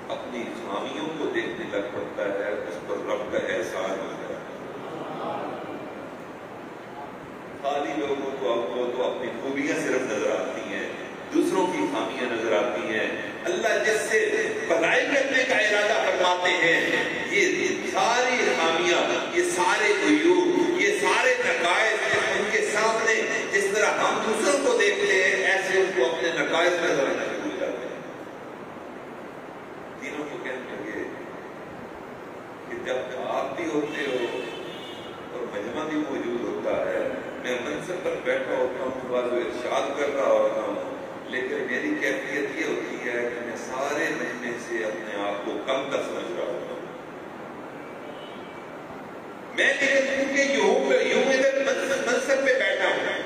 اپنی خامیوں کو دیکھنے لگ پڑتا ہے اس پر رب کا احسان ہوتا ہے۔ خالی لوگوں کو تو اپنی خوبیاں صرف نظر آتی ہیں، دوسروں کی خامیاں نظر آتی ہیں۔ اللہ جس سے بھلائی کرنے کا ارادہ فرماتے ہیں، یہ ساری خامیاں، یہ سارے عیوب، یہ سارے نقائص ان کے سامنے جس طرح ہم دوسروں کو دیکھتے ہیں، ایسے ان کو اپنے نقائص نظر آنا شروع ہو جاتے ہیں۔ تینوں کو کہنے لگے کہ جب آپ بھی ہوتے ہو اور مجمع بھی موجود ہوتا ہے، میں منصب پر بیٹھا ہوتا ہوں، بعض ارشاد کر رہا ہوتا ہوں، لیکن میری کیفیت یہ ہوتی ہے کہ میں سارے مجمع سے اپنے آپ کو کم تر سمجھ رہا ہوتا ہوں۔ میں کیونکہ یوں ادھر منصب پہ بیٹھا ہوں،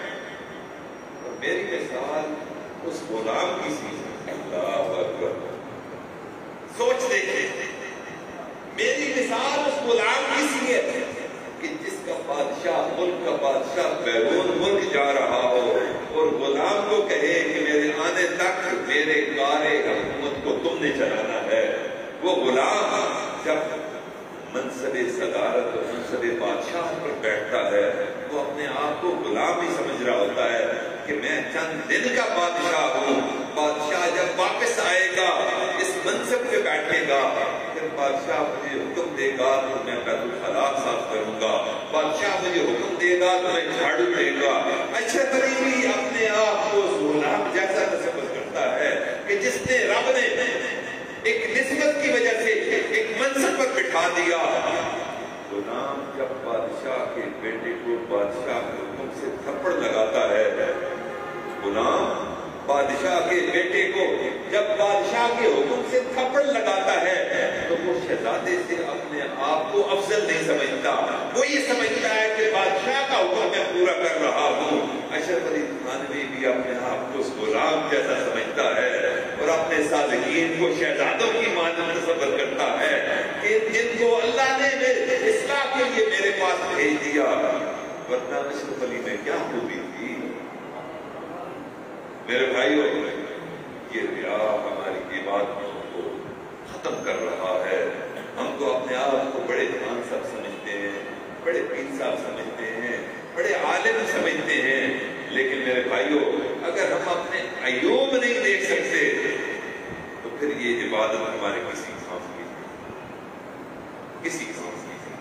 اور میری مثال اس غلام کی سی ہے۔ اللہ اکبر، سوچ دیکھیں، میری مثال اس غلام کی سی ہے کہ جس کا بادشاہ، ملک کا بادشاہ بیرون ملک جا رہا ہو اور غلام کو کہے کہ میرے آنے تک میرے کارِ حکومت کو تم نے چلانا ہے۔ وہ غلام جب منصب صدارت اور منصب بادشاہ پر بیٹھتا ہے، وہ اپنے آپ کو غلام ہی سمجھ رہا ہوتا ہے کہ میں چند دن کا بادشاہ ہوں، بادشاہ جب واپس آئے گا اس منصب پہ بیٹھے گا، پھر بادشاہ مجھے حکم دے گا تو میں بیت الخلاء صاف کروں گا، بادشاہ مجھے حکم دے گا تو میں جھاڑو دے گا۔ اچھا طریقے اپنے آپ کو غلام جیسا تصور کرتا ہے کہ جس نے رب نے ایک نسبت کی وجہ سے ایک منصب پر بٹھا دیا۔ غلام جب بادشاہ کے بیٹے کو بادشاہ کے حکم سے تھپڑ لگاتا ہے، غلام بادشاہ کے بیٹے کو جب بادشاہ کے حکم سے تھپڑ لگاتا ہے تو وہ شہزادے سے اپنے آپ کو افضل نہیں سمجھتا، وہ یہ سمجھتا ہے کہ بادشاہ کا حکم میں پورا کر رہا ہوں۔ اشرف علی تھانوی بھی اپنے آپ کو اس غلام جیسا سمجھتا ہے اور اپنے سالکین کو شہزادوں کی مانند تصور کرتا ہے کہ جن کو اللہ نے اصلاح کے لیے میرے پاس بھیج دیا۔ ورنہ اشرف علی میں کیا خوبی تھی؟ میرے بھائیوں، یہ ریا ہماری عبادتوں کو ختم کر رہا ہے. ہم تو اپنے آپ کو بڑے خان صاحب سمجھتے ہیں، بڑے پیر صاحب سمجھتے ہیں، بڑے عالم سمجھتے ہیں، لیکن میرے بھائیوں اگر ہم اپنے عیوب نہیں دیکھ سکتے تو پھر یہ عبادت ہمارے کسی کام کی نہیں، کسی کام کی نہیں.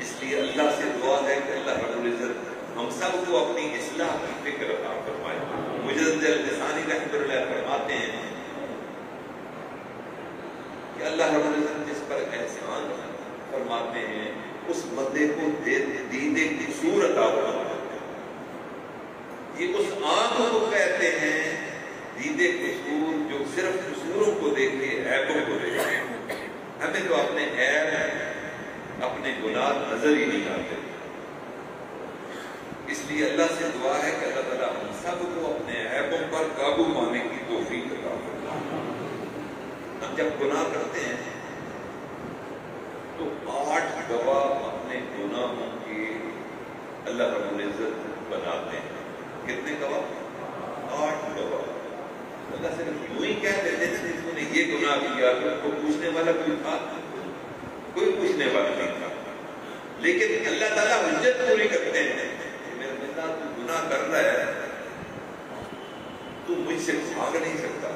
اس لیے اللہ سے دعا ہے کہ اللہ رب العزت ہم سب کو اپنی اصلاح کی فکر عطا فرمائے. مجدد الفسانی رحمۃ اللہ فرماتے ہیں کہ اللہ رب العزت جس پر احسان فرماتے ہیں اس بندے کو دیدے قصور عطا فرماتے ہیں. یہ اس آنکھ کو کہتے ہیں دیدے قصور جو صرف قصوروں کو دیکھے، عیبوں کو دیکھے. ہمیں تو اپنے عیب، اپنے گناہ نظر ہی نہیں آتے. اس لیے اللہ سے دعا ہے کہ اللہ تعالیٰ ہم سب کو اپنے عیبوں پر قابو پانے کی توفیق عطا فرمائے. ہم جب گناہ کرتے ہیں تو 8 گواہ اپنے گناہوں کے اللہ رب العزت بناتے ہیں. کتنے گواہ؟ 8 گواہ. اللہ سے یوں ہی کہہ دیتے تھے جس نے یہ گناہ کیا تو اس کو پوچھنے والا کوئی تھا؟ کوئی پوچھنے والا نہیں تھا. لیکن اللہ تعالیٰ حجت پوری کرتے ہیں کہ میرے بندہ تو گناہ کر رہا ہے، تو مجھ سے بھاگ نہیں سکتا.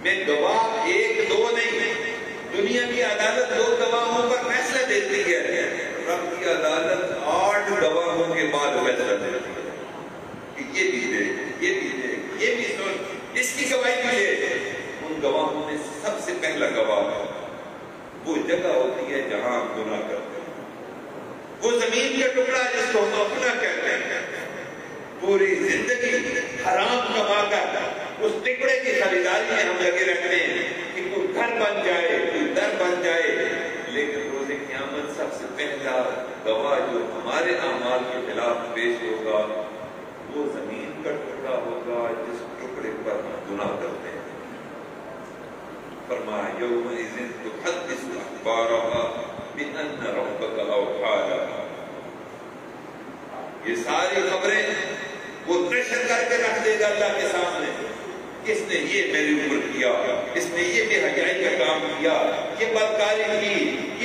میں گواہ 1 2 نہیں، دنیا کی عدالت 2 گواہوں پر فیصلہ دیتی ہے، رب کی عدالت 8 گواہوں کے بعد فیصلہ دیتی ہے کہ یہ بھی دے، یہ بھی دے، یہ بھی سن، اس کی گواہی بھی دے. ان گواہوں میں سب سے پہلا گواہ وہ جگہ ہوتی ہے جہاں ہم گناہ کرتے ہیں، وہ زمین کا ٹکڑا جس کو ہم اپنا کہتے ہیں. پوری زندگی حرام کما کر اس ٹکڑے کی خریداری میں ہم لگے رہتے ہیں کہ کوئی گھر بن جائے، کوئی در بن جائے. لیکن روز قیامت سب سے پہلا گواہ جو ہمارے اعمال کے خلاف پیش ہوگا وہ زمین کا ٹکڑا ہوگا جس ٹکڑے پر ہم گناہ کرتے ہیں. فرمایا یومئذ تحدث اخبارها بأن ربك اوحى لها. یہ ساری خبریں وہ نشر کر کے رکھ دے گا اللہ کے سامنے. اس نے یہ میرے اوپر کیا، اس نے یہ بے حیائی کا کام کیا، یہ بدکاری کی،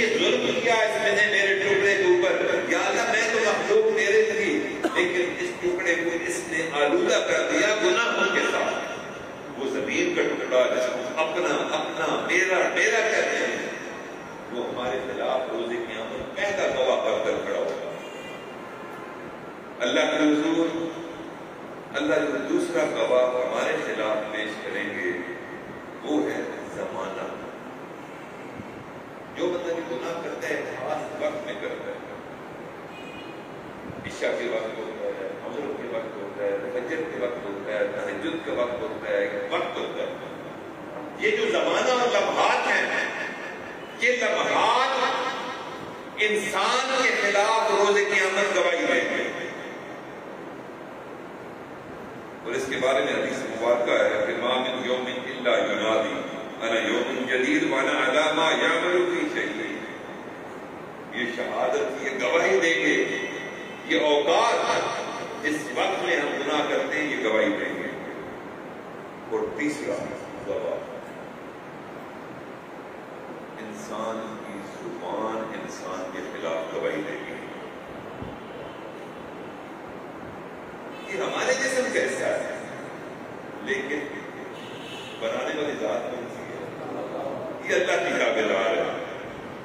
یہ ظلم کیا اس نے میرے ٹکڑے کے اوپر. یا اللہ میں تو مخلوق تیرے تھی، لیکن اس ٹکڑے کو اس نے آلودہ کر دیا گناہوں کے ساتھ. وہ زمین کا ٹکڑا جس کو اپنا اپنا میرا میرا کہتے ہیں وہ ہمارے خلاف روز قیامت پہلا گواہ بن کر کھڑا ہوگا. اللہ کے حضور اللہ جو دوسرا گواہ ہمارے خلاف پیش کریں گے وہ ہے زمانہ. جو بندہ بھی گناہ کرتا ہے خاص وقت میں کرتا ہے. عشاء کے وقت ہوتا ہے، مغرب کے وقت ہوتا ہے، فجر کے وقت ہوتا ہے، تہجد کے وقت ہوتا ہے، وقت ہوتا ہے. یہ جو زمانہ اور لمحات ہیں، یہ لمحات انسان کے خلاف روز قیامت گواہی دیں گے. اور اس کے بارے میں حدیث مبارکہ ہے کہ ما من یوم الا ینادی انا یوم جدید وانا علی ما یعمل فی شہید. یہ شہادت، یہ گواہی دیں گے، یہ اوقات جس وقت میں ہم گناہ کرتے ہیں یہ گواہی دیں گے. اور تیسرا گواہ انسان کی زبان انسان کے خلاف گواہی دے گی. یہ ہمارے جسم کا حصہ ہے لیکن بنانے والی ذات کون سی ہے؟ یہ اللہ کی تابعدار ہے.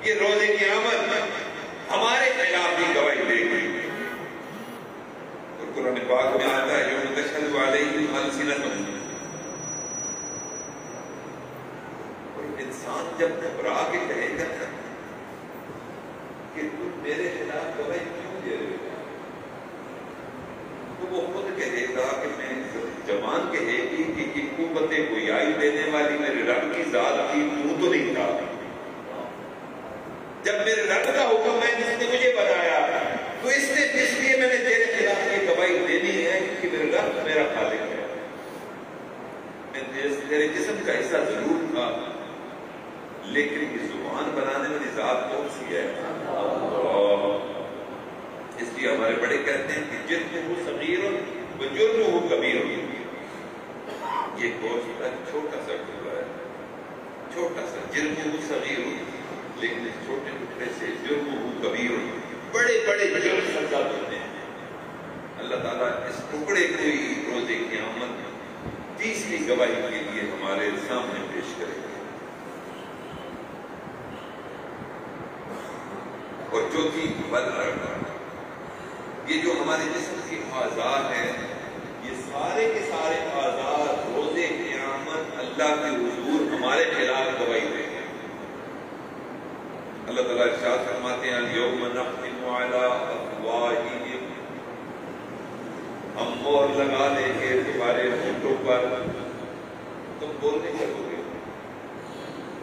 یہ روز قیامت ہمارے خلاف بھی گواہی دے گی. اور قرآن پاک میں آتا ہے یوم تشہد علیہم السنتہم. اور انسان جب گھبرا کے کہے گا کہ تم میرے خلاف گواہی کیوں دے رہے ہو، تو وہ خود کہے گا کہ میں زبان کہے گی کہ یہ قوت گویائی دینے والی میرے رب کی ذات کی تو نہیں تھا. جب میرے رب کا حکم ہے جس نے مجھے بنایا تو اس لیے میں نے تیرے خلاف یہ گواہی دینی ہے کیونکہ میرے رب میرا خالق ہے. میں تیرے جسم کا حصہ ضرور تھا لیکن یہ زبان بنانے والی ذات کون سی ہے؟ اللہ. اس لیے ہمارے بڑے کہتے ہیں کہ جتنے وہ صغیر جرمہ کبیر، یہ گوشت کا چھوٹا سا ٹکڑا ہے، چھوٹا سا، جرمہ صغیر، لیکن اس چھوٹے ٹکڑے سے جرمہ کبیر، بڑے بڑے جرم سزا دیتے ہیں۔ اللہ تعالیٰ اس ٹکڑے کو ہی روز قیامت تیسری گواہی کے لیے ہمارے سامنے پیش کرے گا، اور چوتھی یہ جو ہمارے جسم کے اعضاء ہیں، یہ سارے کے سارے اعضاء روز قیامت اللہ کے حضور ہمارے خلاف گواہی دیں گے۔ اللہ تعالیٰ ارشاد فرماتے ہیں یوم نختم علی افواہہم، ہم مہر لگا لیں گے تمہارے ہونٹوں پر، تم بول نہیں سکو گے،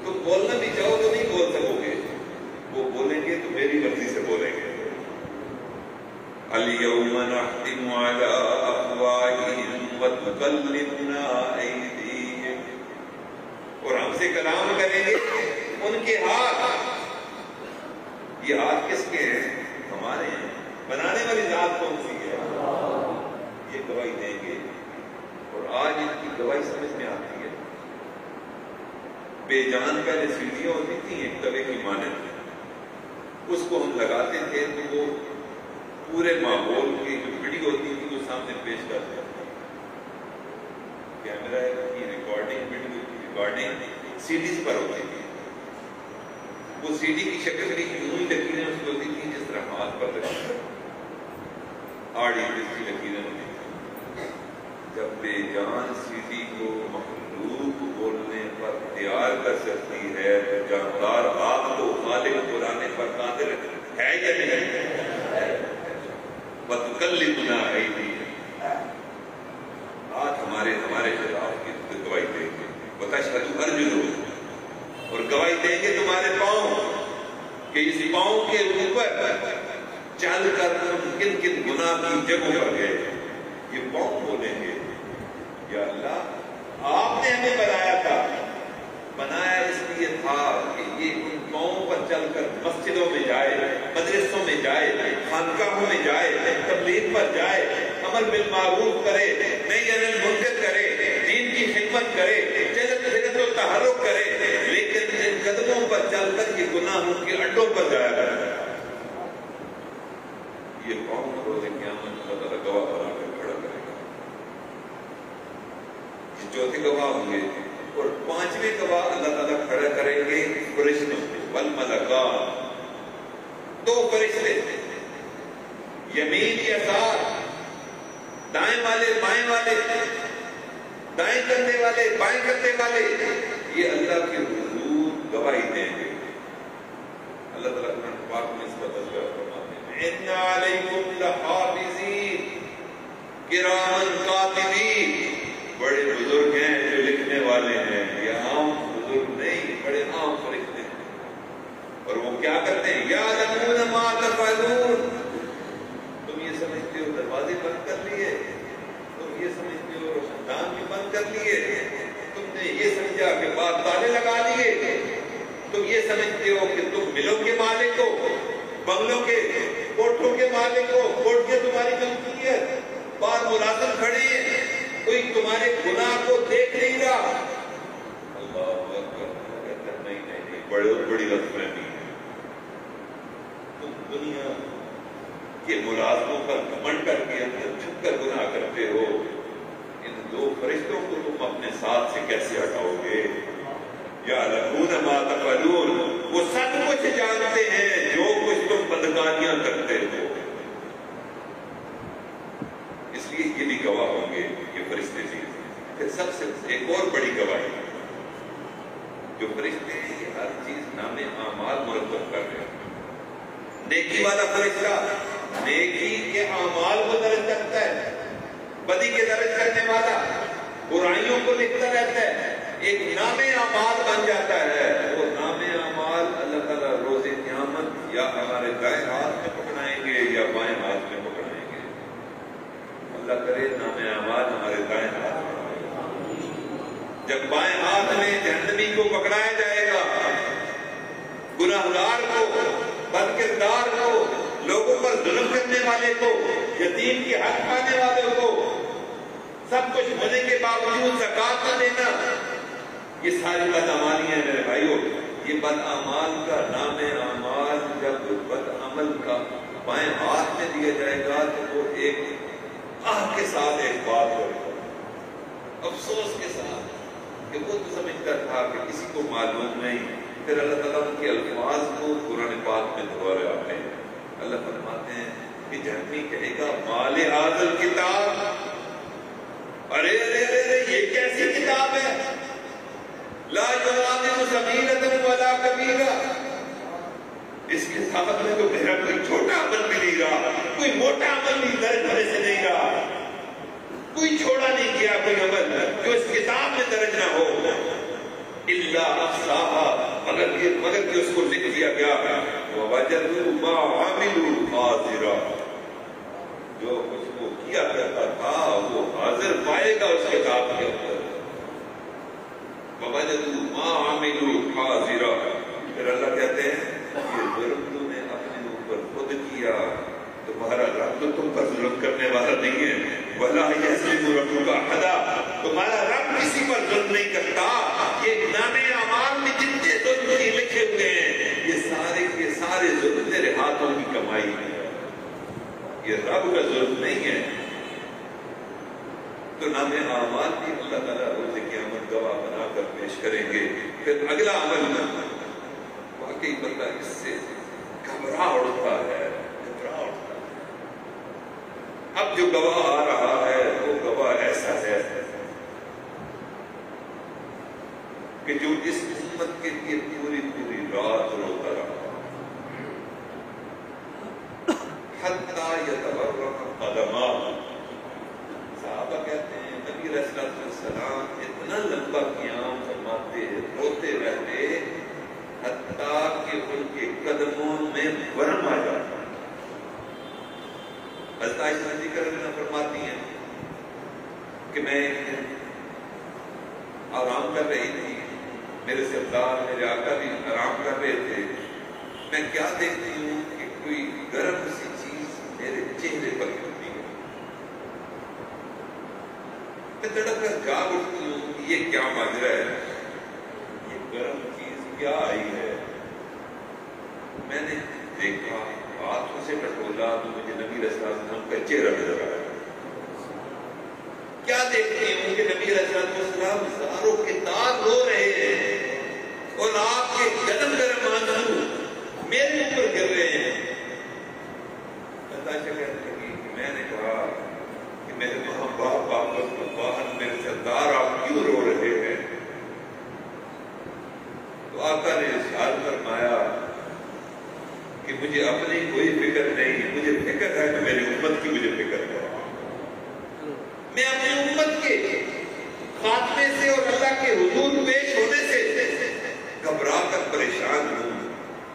تم بولنا بھی چاہو تو نہیں بول سکو گے، وہ بولیں گے تو میری مرضی سے بولیں گے۔ اليوم نختم علی افواہہم وتکلمنا ایدیہم، اور ہم سے کلام کریں گے ان کے ہاتھ۔ یہ ہاتھ کس کے ہیں؟ ہمارے ہیں۔ بنانے والی ذات کون سی ہے؟ یہ گواہی دیں گے، اور آج ان کی گواہی سمجھ میں آتی ہے۔ بے جان پہلے سیڑھیاں ہوتی تھیں ایک طوے کی مانند، اس کو ہم لگاتے تھے تو وہ پورے ماحول کی جو ویڈیو ہوتی تھی وہ سامنے پیش کرتے تھے۔ کیمرہ کی ریکارڈنگ، ویڈیو کی ریکارڈنگ سی ڈیز پر ہوتی تھی۔ وہ سی ڈی کی شکل کی یوں لکیریں اس کو ہوتی تھی جس طرح ہاتھ پر لگتی آڑی جس کی لکیریں ہوتی تھی۔ جب بے جان سی ڈی کو مخلوق بولنے پر تیار کر سکتی ہے تو جاندار آپ کو خالق بلانے پر قادر ہے یا نہیں؟ وَتُكَلِّمُنَا أَيْدِيهِمْ، آج ہمارے خلاف کی گواہی دیں گے۔ وَتَشْهَدُ أَرْجُلُهُمْ، اور گواہی دیں گے تمہارے پاؤں کہ اس پاؤں کے اوپر چل کر تم کن کن گناہ کی جگہوں پر گئے۔ یہ پاؤں بولیں گے یا اللہ آپ نے ہمیں بنایا تھا، بنایا اس لیے تھا کہ یہ ان پاؤں پر چل کر مسجدوں میں جائے، مدرسوں میں جائے، خانقاہوں میں جائے، تبلیغ پر جائے، امر بالمعروف کرے، نہی عن المنکر کرے، دین کی خدمت کرے، جدت و تحرک کرے، لیکن ان قدموں پر چل کر یہ گناہوں کے اڈوں پر جایا کرتا ہے۔ یہ قوم روز قیامت اللہ تعالیٰ گواہ بنا کر کھڑا کرے گا۔ یہ چوتھے گواہ ہوں گے، اور پانچویں گواہ اللہ تعالیٰ کھڑا کریں گے فرشتوں سے، والملکان، دو فرشتے، یمین یسار، دائیں والے بائیں والے، دائیں کرنے والے بائیں کرنے والے، یہ اللہ کے حضور گواہی دیں گے۔ اللہ تعالیٰ قرآن پاک میں اس کا تذکرہ فرماتے ہیں اِنَّ عَلَيْكُمْ لَحَافِظِينَ کِرَامًا کاتبین، بڑے بزرگ ہیں جو لکھنے والے ہیں، یہ عام بزرگ نہیں، بڑے عام فرشتے ہیں، اور وہ کیا کرتے ہیں؟ یَعْلَمُونَ مَا تَفْعَلُونَ، تم یہ سمجھتے ہو دروازے بند کر لیے، تم یہ سمجھتے ہو روشندان بھی بند کر لیے، تم نے یہ سمجھا کہ بعد تالے لگا لیے، تم یہ سمجھتے ہو کہ تم ملوں کے مالک ہو، بنگلوں کے، کوٹھوں کے مالک ہو، کوٹھیں تمہاری ملکیت، بعد ملازم کھڑے ہیں، کوئی تمہارے گناہ کو دیکھ نہیں رہا۔ اللہ اکبر، کہتا ہے نہیں نہیں نہیں، بڑی غلط فہمی ہے، تم دنیا کے ملازموں پر گھمنڈ کر کے اندر چھپ کر گناہ کرتے ہو، ان دو فرشتوں کو تم اپنے ساتھ سے کیسے ہٹاؤ گے؟ یعلمون ما تفعلون، وہ سب کچھ جانتے ہیں جو کچھ تم بدکاریاں کرتے ہو۔ اس لیے یہ بھی گواہ ہوں گے، یہ فرشتے بھی۔ پھر سب سے ایک اور بڑی گواہی، جو فرشتے ہیں یہ ہر چیز نام اعمال مرتب کر رہے ہیں۔ نیکی والا فرشتہ نیکی کے اعمال کو درج کرتا ہے، بدی کے درج کرنے والا برائیوں کو لکھتا رہتا ہے، ایک نام اعمال بن جاتا ہے۔ وہ نام اعمال اللہ تعالیٰ روز قیامت یا ہمارے دائیں ہاتھ میں پکڑائیں گے یا بائیں ہاتھ میں پکڑائیں گے۔ اللہ کرے نام اعمال ہمارے دائیں ہاتھ میں، جب بائیں ہاتھ میں جہنمی کو پکڑایا جائے گا، گناہگار کو، بد کردار کو، لوگوں پر ظلم کرنے والے کو، یتیم کی حق کھانے والوں کو، سب کچھ ہونے کے باوجود زکات نہ دینا، یہ ساری بدعمالی ہیں میرے بھائیوں۔ یہ بدعمال کا نام اعمال جب بدعمل کا بائیں ہاتھ میں دیا جائے گا تو وہ ایک کے ساتھ ایک بات کرے گا، افسوس کے ساتھ کہ وہ تو سمجھتا تھا کہ کسی کو معلوم نہیں۔ پھر اللہ تعالیٰ ان کے الفاظ کو قرآن پاک میں دوہرے آتے ہیں۔ اللہ فرماتے ہیں کہ جہنمی کہے گا مال حاضر کتاب، ارے ارے ارے یہ کیسی کتاب ہے، لا یغادر صغیرۃ ولا کبیرہ، اس کتاب میں تو میرا کوئی چھوٹا عمل بھی نہیں رہا، کوئی موٹا عمل بھی درج ہونے سے نہیں رہا، کوئی چھوڑا نہیں کیا کوئی عمل جو اس کتاب میں درج نہ ہو، الا احصاها، مگر کہ اس کو لکھ دیا گیا، ووجدوا ما عملوا حاضرا، جو کچھ وہ کیا کرتا تھا وہ حاضر پائے گا اس کتاب کے اندر، ووجدوا ما عملوا حاضرا۔ پھر اللہ کہتے ہیں یہ ظلم تم نے اپنے اوپر خود کیا، تمہارا رب تو تم پر ظلم کرنے والا نہیں ہے، وَلَا يَظْلِمُ رَبُّكَ أَحَدًا، تمہارا رب کسی پر ظلم نہیں کرتا۔ یہ نامے اعمال میں جتنے ظلم کی لکھے ہوئے ہیں یہ سارے ظلم تیرے ہاتھوں کی کمائی ہے، یہ رب کا ظلم نہیں ہے۔ تو نامے اعمال بھی اللہ تعالیٰ روز قیامت گواہ بنا کر پیش کریں گے۔ پھر اگلا عمل واقعی بندہ اس سے گھبرا اڑتا ہے۔ اب جو گواہ آ رہا ہے وہ گواہ ایسا ہے کہ جو اس امت کے لیے پوری پوری رات روتا رہا، حتیٰ یتورق قدماہ۔ صحابہ کہتے ہیں نبی علیہ السلام اتنا لمبا قیام فرماتے روتے رہتے حتیٰ کہ ان کے قدموں میں ورم آ جاتا۔ حضرت عائشہ ذکر فرماتی ہیں کہ میں آرام کر رہی تھی، میرے سردار میرے آقا بھی آرام کر رہے تھے، میں کیا دیکھتی ہوں کہ کوئی گرم سی چیز میرے چہرے پر گرتی ہے، میں تڑپ کر جاگ اٹھتی ہوں کہ یہ کیا ماجرا ہے، یہ گرم چیز کیا آئی ہے۔ میں نے دیکھا، ہاتھوں سے ٹٹولا تو مجھے نبی علیہ السلام کا چہرہ نظر آیا۔ کیا دیکھتے ہوں کہ نبی علیہ السلام زاروں کے تار رو رہے ہیں اور آپ کے گرم گرم آنسو میرے اوپر گر رہے ہیں۔ عائشہ کہنے لگی کہ میں نے کہا کہ میرے ماں باپ باہر میرے سردار آپ کیوں رو رہے ہیں؟ تو آقا نے ارشاد فرمایا کہ مجھے اپنی کوئی فکر نہیں، مجھے فکر ہے کہ میری امت کی مجھے فکر ہے، میں اپنی امت کے خاتمے سے اور اللہ کے حضور پیش ہونے سے گھبرا کر پریشان ہوں،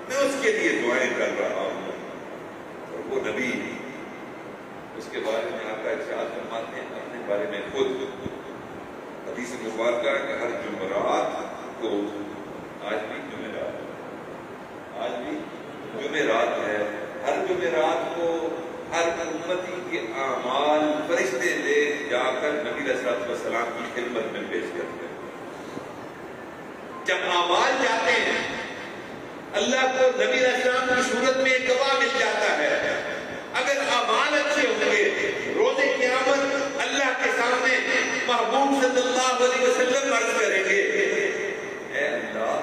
میں اس کے لیے دعائیں کر رہا ہوں۔ اور وہ نبی اس کے بارے میں آقا ارشاد فرماتے ہیں اپنے بارے میں خود، حدیث مبارکہ کہ ہر جمعرات کو، آج بھی جمعرات ہے، ہر جمعرات کو ہر امتی کے اعمال فرشتے لے جا کر نبی علیہ السلام کی خدمت میں پیش کرتے ہیں۔ جب اعمال جاتے ہیں اللہ کو نبی علیہ السلام کی صورت میں ایک گواہ مل جاتا ہے۔ اگر اعمال اچھے ہوں گے روز قیامت اللہ کے سامنے محبوب صلی اللہ علیہ وسلم عرض کریں گے، اے اللہ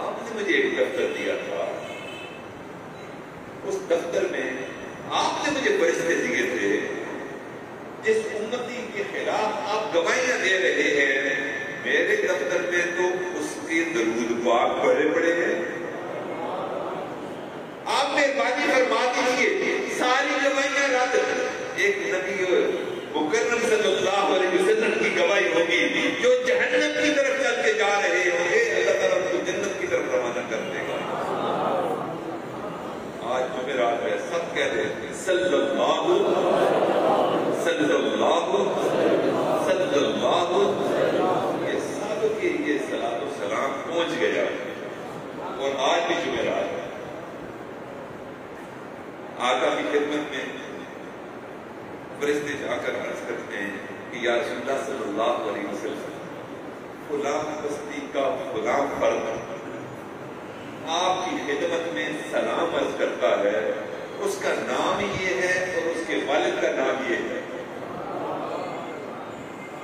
آپ نے مجھے ایک دفتر دیا تھا، اس دفتر میں آپ نے مجھے فرشتے دیے تھے، جس امتی کے خلاف آپ گواہیاں دے رہے ہیں، میرے دفتر میں تو اس کے درود پاک بڑے بڑے ہیں، آپ مہربانی فرما دیجیے ساری گواہیاں رد، ایک نبی مکرم صلی اللہ علیہ وسلم کی گواہی ہوگی، جو جہنم کی طرف چلتے جا رہے ہوں گے اللہ تعالیٰ ان کو جنت کی طرف روانہ کر دے گا۔ آج جمعرات ہے، سب کہہ رہے ہیں صلی اللہ صلی اللہ صلی اللہ، یہ سب کے یہ صلاۃ و سلام پہنچ گیا، اور آج بھی جمعرات ہے۔ آقا کی خدمت میں فرشتے جا کر عرض کرتے ہیں کہ کہ یا رسول اللہ صلی اللہ علیہ وسلم فلاں بستی کا فلاں فرد آپ کی خدمت میں سلام عرض کرتا ہے، اس کا نام یہ ہے اور اس کے والد کا نام یہ ہے۔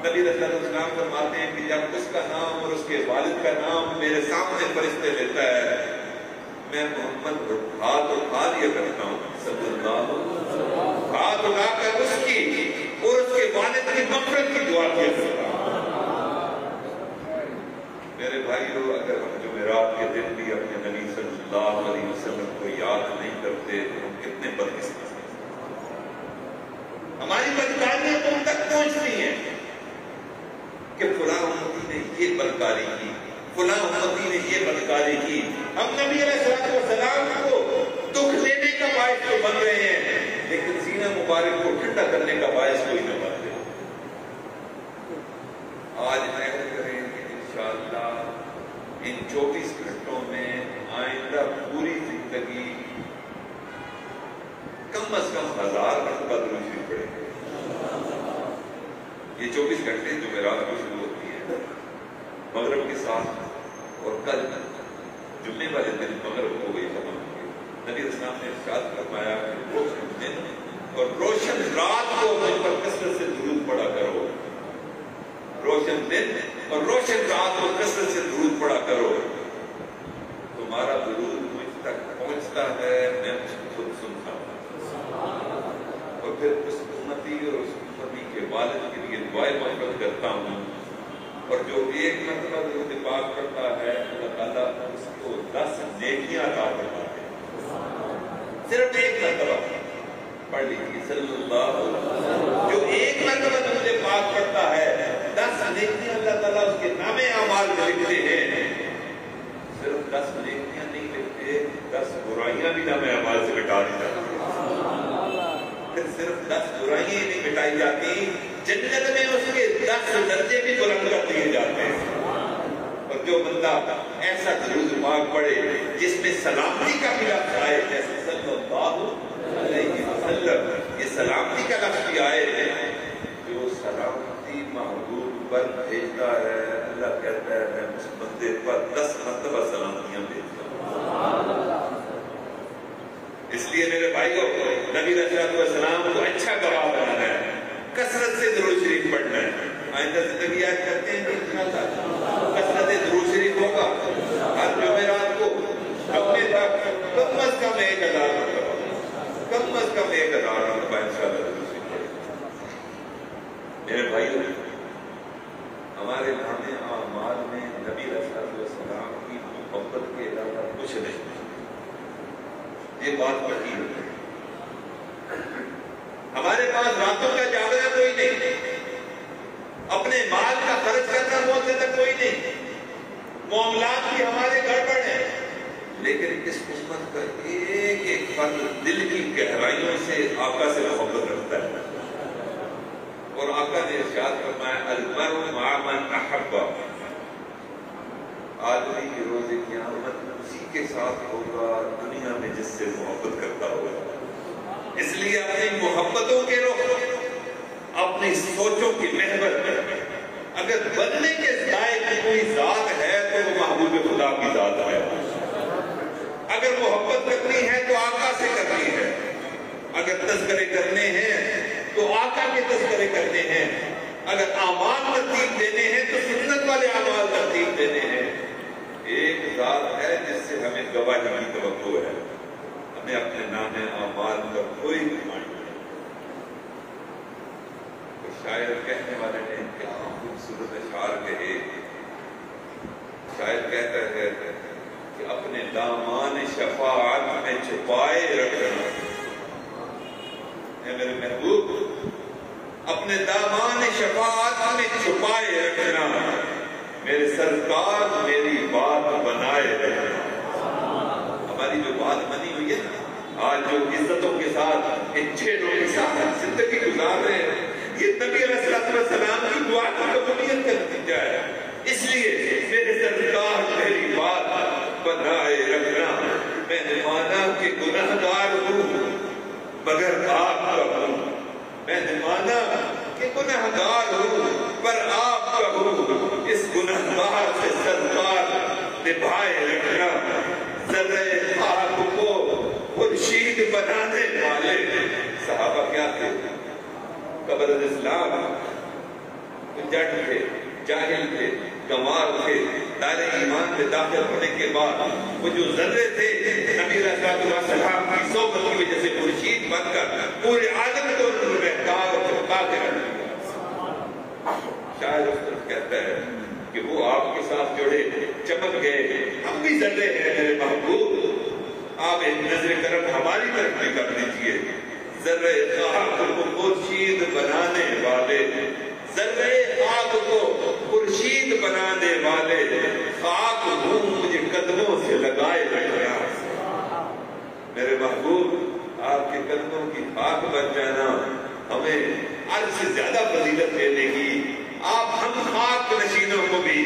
نبی صلی اللہ علیہ وسلم فرماتے ہیں کہ جب اس کا نام اور اس کے والد کا نام میرے سامنے فرشتے لیتا ہے، میں محمد ہاتھ اٹھا لیا کرتا ہوں صلی اللہ علیہ وسلم، ہاتھ اٹھا کر اس کی اور اس کے والد کی مغفرت کی دعا کیا کرتا ہوں۔ میرے بھائیو، اگر ہم جمعرات کے دن بھی اپنے نبی صلی اللہ علیہ وسلم کو یاد نہیں کرتے تو ہم کتنے بدقسمت ہیں۔ ہماری بدکاریاں تم تک پہنچتی ہیں کہ فلاں امتی نے یہ بدکاری کی، فلاں امتی نے یہ بدکاری کی۔ ہم نبی علیہ السلام کو دکھ دینے کا باعث تو بن رہے ہیں، لیکن سینہ مبارک کو ٹھنڈا کرنے کا باعث کوئی نہ بن رہے۔ آج عہد کریں کہ انشاءاللہ ان 24 گھنٹوں میں آئندہ پوری زندگی کم از کم 1000 مرتبہ درود شریف پڑھیں گے۔ یہ 24 گھنٹے جمعرات کو شروع ہوتی ہے مغرب کے ساتھ، اور کل جمعے والے دن مغرب ہو گئی ختم ہو گئی۔ نبی اسلام نے ارشاد فرمایا کہ روشن دن اور روشن رات کو مجھ پر کثرت سے درود پڑھا کرو، روشن دن اور روشن رات کو کثرت سے درود پڑھا کرو۔ تمہارا درود مجھ تک پہنچتا ہے، میں اس کو خود سنتا ہوں، اور پھر اس امتی اور اس امتی کے والد کے لیے دعائیں مغفرت کرتا ہوں، اور جو ایک مرتبہ درود پاک پڑھتا ہے اللہ تعالیٰ اس کو 10 نیکیاں عطا کرتا ہے۔ صرف ایک مرتبہ پڑھ لیجیے صلی اللہ علیہ وسلم، جو ایک مرتبہ درود پاک پڑھتا ہے 10 نیکیاں اللہ تعالیٰ اس کے نام اعمال میں لکھتے ہیں۔ صرف 10 نیکیاں نہیں لکھتے، 10 برائیاں بھی نام اعمال سے مٹا دی جاتی ہیں۔ پھر صرف 10 برائیاں نہیں مٹائی جاتی، جنت میں اس کے 10 درجے بھی بلند کر دیے جاتے ہیں۔ اور جو بندہ ایسا درود پاک پڑھے جس میں سلامتی کا بھی لفظ آئے، جیسے صلی اللہ علیہ وسلم، یہ سلامتی کا لفظ بھی آئے، جو سلامتی محبوب پر بھیجتا ہے، اللہ کہتا ہے میں اس بندے پر 10 مرتبہ سلامتیاں بھیجتا ہوں۔ اس لیے میرے بھائیوں، نبی علیہ السلام کو اچھا گواہ بنانا ہے، کثرت سے درود شریف پڑھنا ہے۔ آئندہ زندگی یاد کرتے ہیں کہ انشاءاللہ کثرت درود شریف ہوگا، ہر جمعرات کو اپنے تک کم از کم 1000 مرتبہ، کم از کم 1000 مرتبہ انشاءاللہ درود شریف پڑھیں۔ میرے بھائیوں، ہمارے نام اعمال میں نبی علیہ السلام کی محبت کے علاوہ کچھ نہیں، یہ بات پکی ہے۔ ہمارے پاس راتوں کا جاگنا کوئی نہیں، اپنے مال کا خرچ کرنا بہت زیادہ کوئی نہیں، معاملات بھی ہمارے گڑبڑ ہیں، لیکن اس امت کا ایک ایک فرد دل کی گہرائیوں سے آقا سے محبت رکھتا ہے، اور آقا نے ارشاد فرمایا المرء مع من احب، آدمی کے روز قیامت اسی کے ساتھ ہوگا دنیا میں جس سے محبت کرتا ہوگا۔ اس لیے اپنی محبتوں کے رخ، اپنی سوچوں کی محبت، اگر بننے کے لائق کوئی ذات ہے تو وہ محبوب خدا کی ذات ہے۔ اگر محبت کرنی ہے تو آقا سے کرنی ہے، اگر تذکرے کرنے ہیں تو آقا کے تذکرے کرنے ہیں، اگر اعمال ترتیب دینے ہیں تو سنت والے اعمال ترتیب دینے ہیں۔ ایک ذات ہے جس سے ہمیں گواہی کی توقع ہے، ہمیں اپنے نام اعمال کا کوئی گمان نہیں۔ تو شاعر کہنے والے نے کیا خوبصورت اشعار کہے، شاعر کہتا ہے کہ اپنے دامان شفاعت میں چھپائے رکھنا، اے میرے محبوب اپنے دامان شفاعت میں چھپائے رکھنا، میرے سرکار میری بات بنائے رکھنا۔ ہماری جو بات بنی ہوئی ہے نا، آج جو عزتوں کے ساتھ ان چھیڑوں کے ساتھ زندگی گزار رہے ہیں، یہ نبی علیہ السلام کی دعا کی قبولیت کا نتیجہ ہے۔ اس لیے میرے سرکار میری بات بنائے رکھنا، میں نے مانا کہ گناہ گار ہوں مگر آپ کا ہوں، میں نے مانا کہ گناہ گار سوال ہوں پر آپ کا ہوں، اس گنہگار سے سرکار نبھائے رکھنا ذرے خاک کو خورشید بنانے والے۔ صحابہ کیا تھے؟ قبر الاسلام، جٹ تھے، جاہل تھے، گنوار تھے، دار ایمان میں داخل ہونے کے بعد وہ جو ذرے تھے نبی علیہ السلام کی صحبت کی وجہ سے خورشید بن کر پورے عالم کو نور میں داغ اور چمکا کے رکھ دیا۔ شاید اس طرح کہتا ہے کہ وہ آپ کے ساتھ جڑے چمک گئے، ہم بھی ذرے ہیں میرے محبوب، آپ ایک نظر کرم ہماری طرف بھی کر دیجئے۔ ذرے خاک کو خورشید بنانے والے، ذرے خاک کو خورشید بنانے والے، خاک ہوں مجھے قدموں سے لگائے رکھنا۔ میرے محبوب آپ کے قدموں کی خاک بن جانا ہمیں عرض سے زیادہ فضیلت دے دے گی۔ آپ ہم خاک نشینوں کو بھی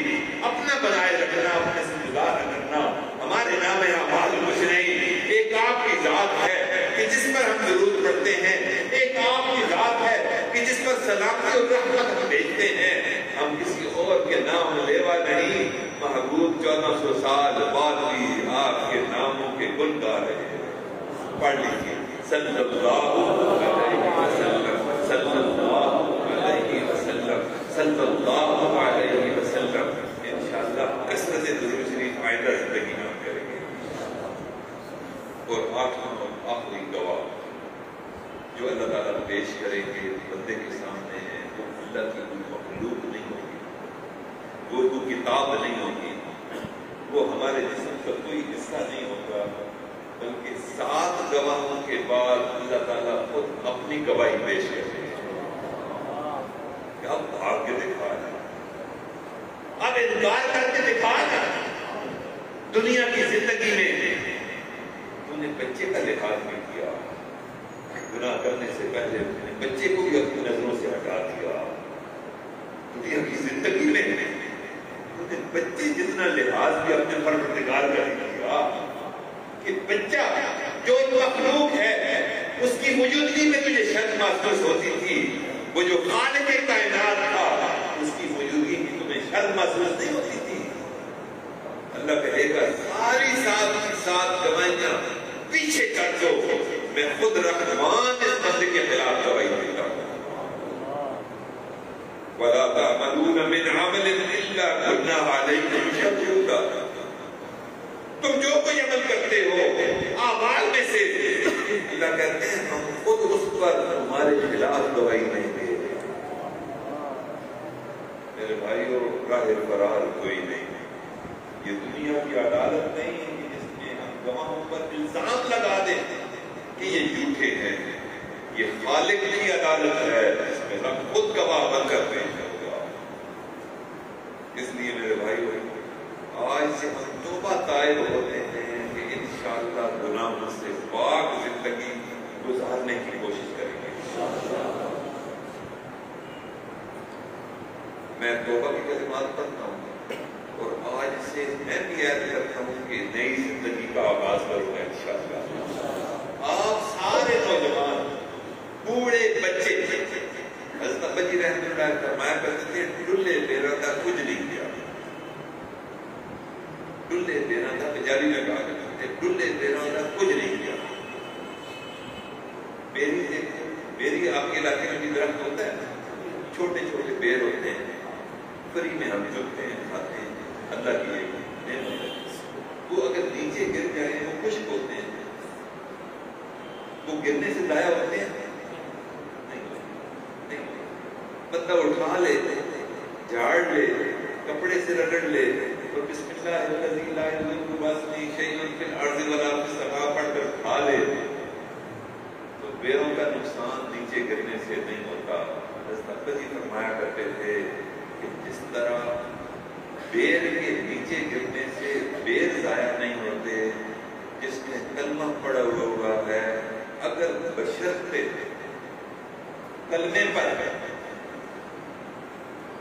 اپنا بنائے رکھنا، اپنے سے جدا نہ کرنا۔ ہمارے نام اعمال کچھ نہیں، ایک آپ کی ذات ہے کہ جس پر ہم درود پڑھتے ہیں، ایک آپ کی ذات ہے کہ جس پر سلامتی اور رحمت ہم بھیجتے ہیں۔ ہم کسی اور کے نام لیوا نہیں، محبوب 1400 سال بعد بھی آپ کے ناموں کے گن گا رہے ہیں۔ پڑھ لیجیے صلی اللہ علیہ وسلم، صلی اللہ علیہ وسلم، صلی اللہ علیہ وسلم۔ انشاءاللہ کثرت درود شریف آئندہ زندگی میں ہم کریں گے۔ اور آخری گواہ جو اللہ تعالیٰ پیش کریں گے بندے کے سامنے ہے، وہ اللہ کی کوئی مخلوق نہیں ہوگی، وہ کوئی کتاب نہیں ہوگی، وہ ہمارے جسم کا کوئی حصہ نہیں ہوگا، بلکہ 7 گواہوں کے بعد اللہ تعالیٰ خود اپنی گواہی پیش کریں گے۔ اب بھاگ کے دکھا نا، اب انکار کر کے دکھا نا۔ دنیا کی زندگی میں تم نے بچے کا لحاظ نہیں کیا، گناہ کرنے سے پہلے اپنے بچے کو بھی اپنی نظروں سے ہٹا دیا۔ دنیا کی زندگی میں تم نے بچے جتنا لحاظ بھی اپنے پروردگار کا نہیں کیا کہ بچہ جو مخلوق ہے اس کی موجودگی میں تجھے شرم محسوس ہوتی تھی، وہ جو خالق کائنات تھا اس کی موجودگی کی تمہیں شرم محسوس نہیں ہوتی تھی۔ اللہ کہے گا ساری 7 کی 7 گواہیاں پیچھے کر دو، میں خود رحمان اس بندے کے خلاف گواہی دیتا ہوں۔ وَلَا تَعْمَلُونَ مِنْ عَمَلٍ إِلَّا كُنَّا عَلَيْكُمْ شَهُودًا۔ تم جو کوئی عمل کرتے ہو اعمال میں سے، اللہ کہتے ہیں ہم خود اس پر تمہارے خلاف گواہی نہیں دے رہے۔ میرے بھائیو، راہ فرار کوئی نہیں، یہ دنیا کی عدالت نہیں ہے کہ جس میں ہم گواہوں پر الزام لگا دیں کہ یہ جھوٹے ہیں۔ یہ خالق کی عدالت ہے جس میں ہم خود گواہ بن کر پیش ہوگا۔ اس لیے میرے بھائیو، آج سے ہم توبہ طائب ہوتے ہیں کہ انشاءاللہ گناہوں سے پاک زندگی گزارنے کی کوشش کریں گے۔ میں توبہ کی کلمات پڑھتا ہوں اور آج سے میں بھی عہد کرتا ہوں کہ نئی زندگی کا آغاز کروں گا انشاءاللہ۔ آپ سارے نوجوان، بوڑھے، بچے، حضرت ابا جی رحمۃ اللہ فرمایا کرتے تھے ڈلے بیرندہ کچھ نہیں کیا۔ ڈلے بیرندہ بجاری میں کہا کرتے تھے ڈلے بیرندہ کچھ نہیں کیا۔ میری آپ کے علاقے میں بھی درخت ہوتا ہے، چھوٹے چھوٹے بیر ہوتے ہیں، فری میں ہم چلتے ہیں، کھاتے ہیں، اللہ کی ایک نعمت ہے۔ وہ اگر نیچے گر جائیں وہ خشک ہوتے ہیں، وہ گرنے سے ضائع ہوتے ہیں نہیں، بندہ اٹھا لے، جھاڑ لے، کپڑے سے رگڑ لے اور بسم اللہ الذی لا یضر باسمہ شیء فی الارض ولا فی السماء پڑھ کر کھا لے تو بیروں کا نقصان نیچے گرنے سے نہیں ہوتا۔ حضرت ابا جی فرمایا کرتے تھے کہ جس طرح بیر کے نیچے گرنے سے بیر ضائع نہیں ہوتے، جس میں کلمہ پڑا ہوا ہے اگر بشرط کلمے پر ہے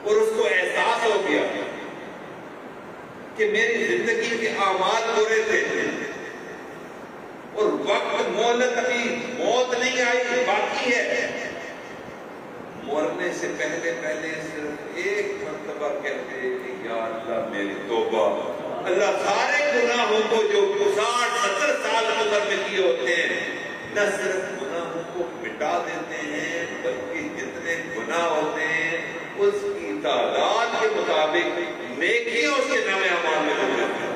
اور اس کو احساس ہو گیا کہ میری زندگی کے اعمال برے تھے اور وقت مہلت ابھی موت نہیں آئی باقی ہے، مرنے سے پہلے صرف ایک مرتبہ کہتے کہ یا اللہ میری توبہ. اللہ سارے گناہوں کو جو 60-70 سال عمر میں کیے ہوتے ہیں نہ صرف گناہوں کو مٹا دیتے ہیں بلکہ جتنے گناہ ہوتے ہیں اس کی تعداد کے مطابق نیکیوں سے نام اعمال میں لگ جاتے ہیں.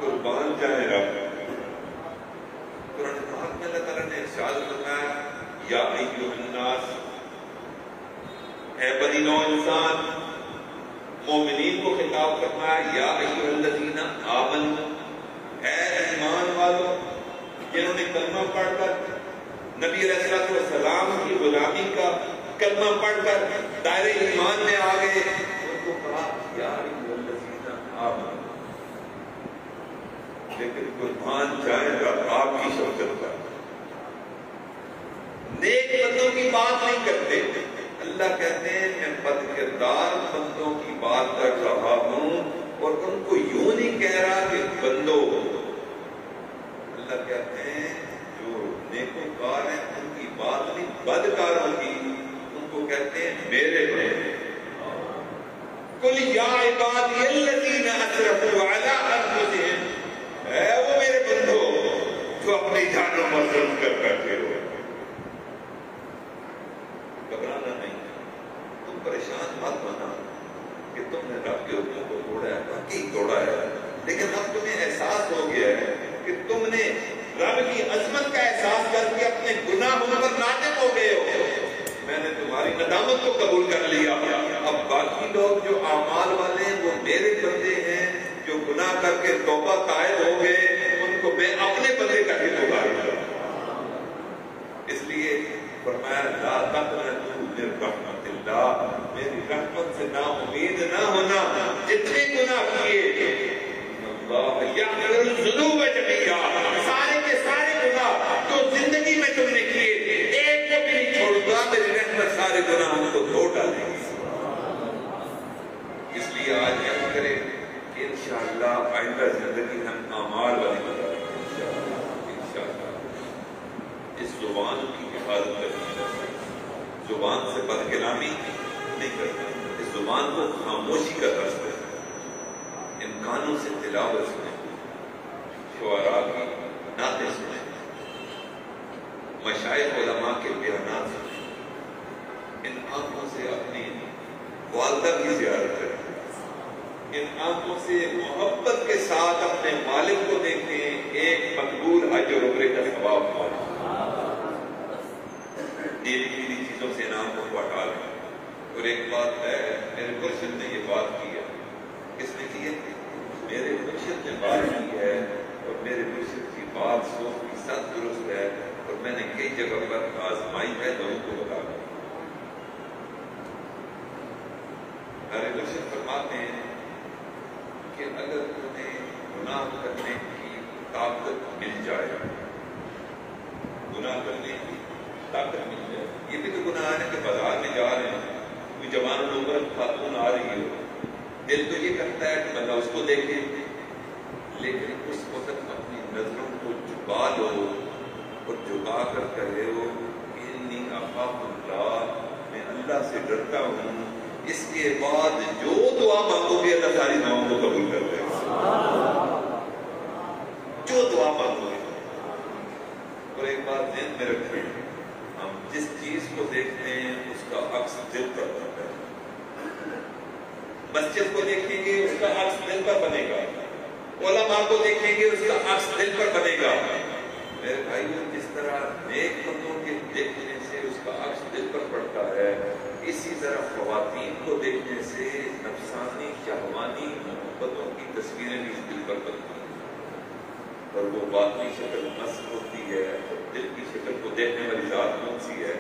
قربان جائے رب. قرآن پاک میں اللہ تعالیٰ نے ارشاد فرمایا یا ایھا الناس، اے بنی نوع انسان. مومنین کو خطاب کرنا ہے یا ایھا الذین آمنوا، اے ایمان والو جنہوں نے کلمہ پڑھ کر نبی علیہ السلام کی غلامی کا کلمہ پڑھ کر دائرہ ایمان میں آ گئے. ان کو کہا یا ایھا الذین آمنوا. لیکن قربان جائے گا آپ کی شوکت کا نیک بندوں کی بات نہیں کرتے. اللہ کہتے ہیں میں بد کردار بندوں کی بات کر رہا ہوں اور ان کو یوں نہیں کہہ رہا کہ بندو. اللہ کہتے ہیں جو نیکوکار ہیں ان کی بات نہیں بدکاروں کی، ان کو کہتے ہیں میرے بندے. قل یا عبادی الذین اسرفوا علی انفسہم، اے وہ میرے بندو جو اپنی جانوں پر ظلم کر بیٹھے ہو. گھبرانا نہیں، تم پریشان مت بنا کہ تم نے رب کے حکم کو توڑا ہے. واقعی توڑا ہے، لیکن اب تمہیں احساس ہو گیا ہے کہ تم نے رب کی عظمت کا احساس کر کے اپنے گناہوں پر نادم ہو گئے ہو. میں نے تمہاری ندامت کو قبول کر لیا. اب باقی لوگ جو اعمال والے ہیں وہ میرے بندے ہیں، جو گناہ کر کے توبہ طائب ہو گئے ان کو میں اپنے بندے کا ہی پکاروں. اس لیے فرمایا لا تقنطوا من رحمت اللہ، میری رحمت سے نا امید نہ ہونا. جتنے گناہ کیے اللہ یغفر الذنوب جميعا، سارے کے سارے گناہ جو زندگی میں تم نے کیے ایک کو بھی نہیں چھوڑوں گا. میری رحمت سارے گناہوں کو دھو ڈالے گی. اس لیے آج ہم کریں کہ انشاءاللہ آئندہ زندگی ہم اعمال والی بنائیں. انشاءاللہ اس زبان کی حفاظت کرنی، زبان سے بد کلامی نہیں کرنا. اس زبان کو خاموشی کا درس ہے. ان کانوں سے تلاوت سنیں، شعراء کی نعتیں سنیں، مشائخ علماء کے بیانات سنیں. ان آنکھوں سے اپنی والدہ کی زیارت کریں. ان آنکھوں سے محبت کے ساتھ اپنے مالک کو دیکھیں. ایک مقبول حج اور عمرے کا ثواب پائیں. نیلی پیلی چیزوں سے ان آنکھوں کو ہٹا لیں. اور ایک بات ہے، میرے مرشد نے یہ بات کی ہے. کس نے کی ہے؟ میرے مرشد نے بات کی ہے، اور میرے مرشد کی بات 100% درست ہے، اور میں نے کئی جگہ پر آزمائی ہے لوگوں کو بتا دوں. میرے مرشد فرماتے ہیں کہ اگر تمہیں گناہ کرنے کی طاقت مل جائے، گناہ کرنے کی طاقت مل جائے، یہ بھی تو گناہ ہے کہ بازار میں جا رہے ہیں، کوئی جوان العمر خاتون آ رہی ہے، دل تو یہ کرتا ہے کہ بندہ اس کو دیکھے، لیکن اس وقت اپنی نظروں کو جھکا لو اور جھکا کر کہے ہو انی اخاف اللہ، میں اللہ سے ڈرتا ہوں. اس کے بعد جو دعا مانگو گے اللہ ساری دعاؤں کو قبول کر لے گا. جو دعا مانگو گے. اور ایک بات ذہن میں رکھیں، ہم جس چیز کو دیکھتے ہیں اس کا عکس دل پر بنتا ہے. مسجد کو دیکھیں گے اس کا عکس دل پر بنے گا. علماء کو دیکھیں گے اس کا عکس دل پر بنے گا. میرے بھائیوں، جس طرح نیک بندوں کے دیکھنے سے اس کا عکس دل پر پڑتا ہے، اسی طرح خواتین کو دیکھنے سے نفسانی شہوانی محبتوں کی تصویریں بھی دل پر بنتی ہیں، اور وہ باطنی شکل مست ہوتی ہے. اور دل کی شکل کو دیکھنے والی ذات کون سی ہے؟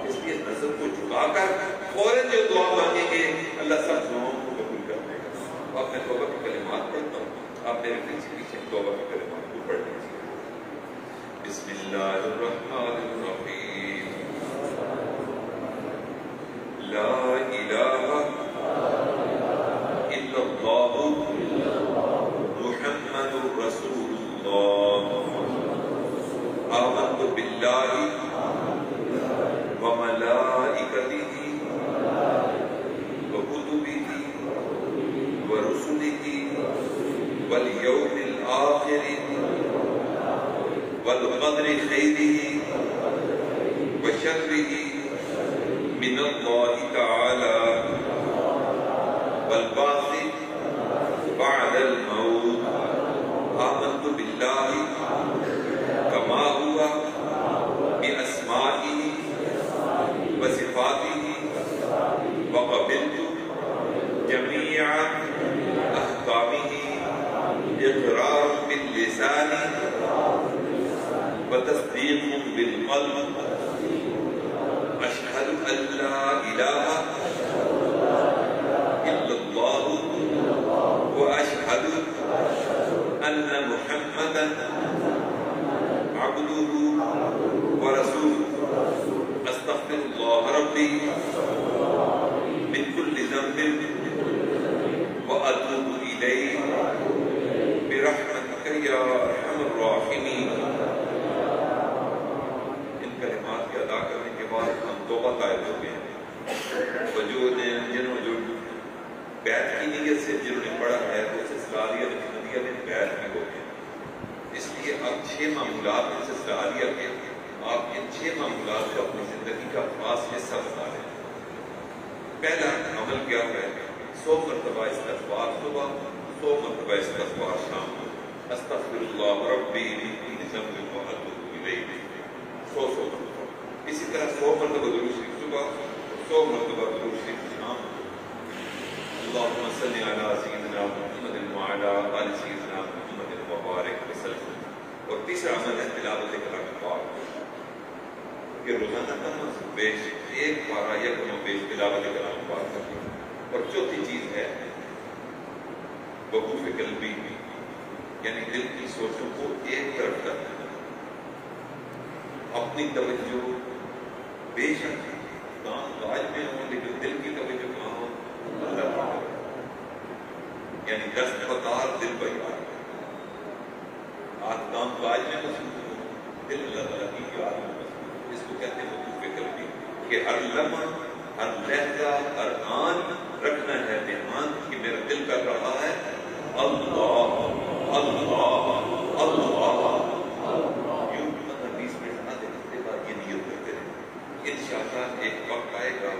اس لیے نظر کو جھکا کر فوراً جو دعا مانگیں گے اللہ سب دعاؤں کو قبول کر لے گا. اب میں توبہ کے کلمات پڑھتا ہوں، آپ میرے پیچھے پیچھے توبہ کے کلمات کو پڑھ لیجیے. بسم اللہ الرحمن الرحیم. لا الہ الا اللہ محمد رسول اللہ. آمنت باللہ بالقدر خيره وشره من الله تعالى والبعث بعد الموت آمنت بالله كما هو بأسمائه وصفاته وقبلت جميع أحكامه إقرار باللسان وتصديق بالقلب أشهد أن لا إله إلا الله وأشهد أن محمدا عبده ورسوله أستغفر الله ربي من كل ذنب وأتوب إليه برحمتك يا أرحم الراحمين. ان کلمات کے ادا کرنے کے بعد ہم توبہ طائب ہو گئے ہیں. جنہوں جو بیعت کی نیت سے جنہوں نے پڑھا ہے وہ سلسلہ عالیہ محمدیہ میں بیعت بھی ہو گئے. اس لیے آپ 6 معمولات میں سلسلہ عالیہ کے آپ ان 6 معمولات کو اپنی زندگی کا خاص حصہ بنا لیں. پہلا عمل کیا ہے؟ 100 مرتبہ استغفار صبح، 100 مرتبہ استغفار شام. استغفر اللہ ربی من کل ذنب واتوب الیہ. 100 مرتبہ. اسی طرح 100 مرتبہ درود شریف صبح، 100 مرتبہ درود شریف شام. اللہم صلی علی سیدنا محمد وعلی آل سیدنا محمد وبارک وسلم. اور تیسرا عمل ہے تلاوت کلام پاک کہ روزانہ کم از بیش 1 پارہ یا کم و بیش تلاوت کلام پاک کریں. اور چوتھی چیز ہے وقوف قلبی، یعنی دل کی سوچوں کو ایک طرف کرنا. اپنی توجہ بے شک کام کاج میں ہو لیکن دل کی توجہ کہاں ہو؟ اللہ کی طرف. یعنی دست بتار دل پر یاد، کام کاج میں مصروف ہو، دل اللہ تعالیٰ کی یاد میں مصروف. اس کو کہتے ہیں وقوف قلبی کہ ہر لمحہ، ہر لہجہ، ہر آن رکھنا ہے دھیان کہ میرا دل کر رہا ہے اللہ اللہ اللہ. یوں 15-20 منٹ آدھے گھنٹے بعد یہ نیت کرتے رہے. انشاءاللہ ایک وقت آئے گا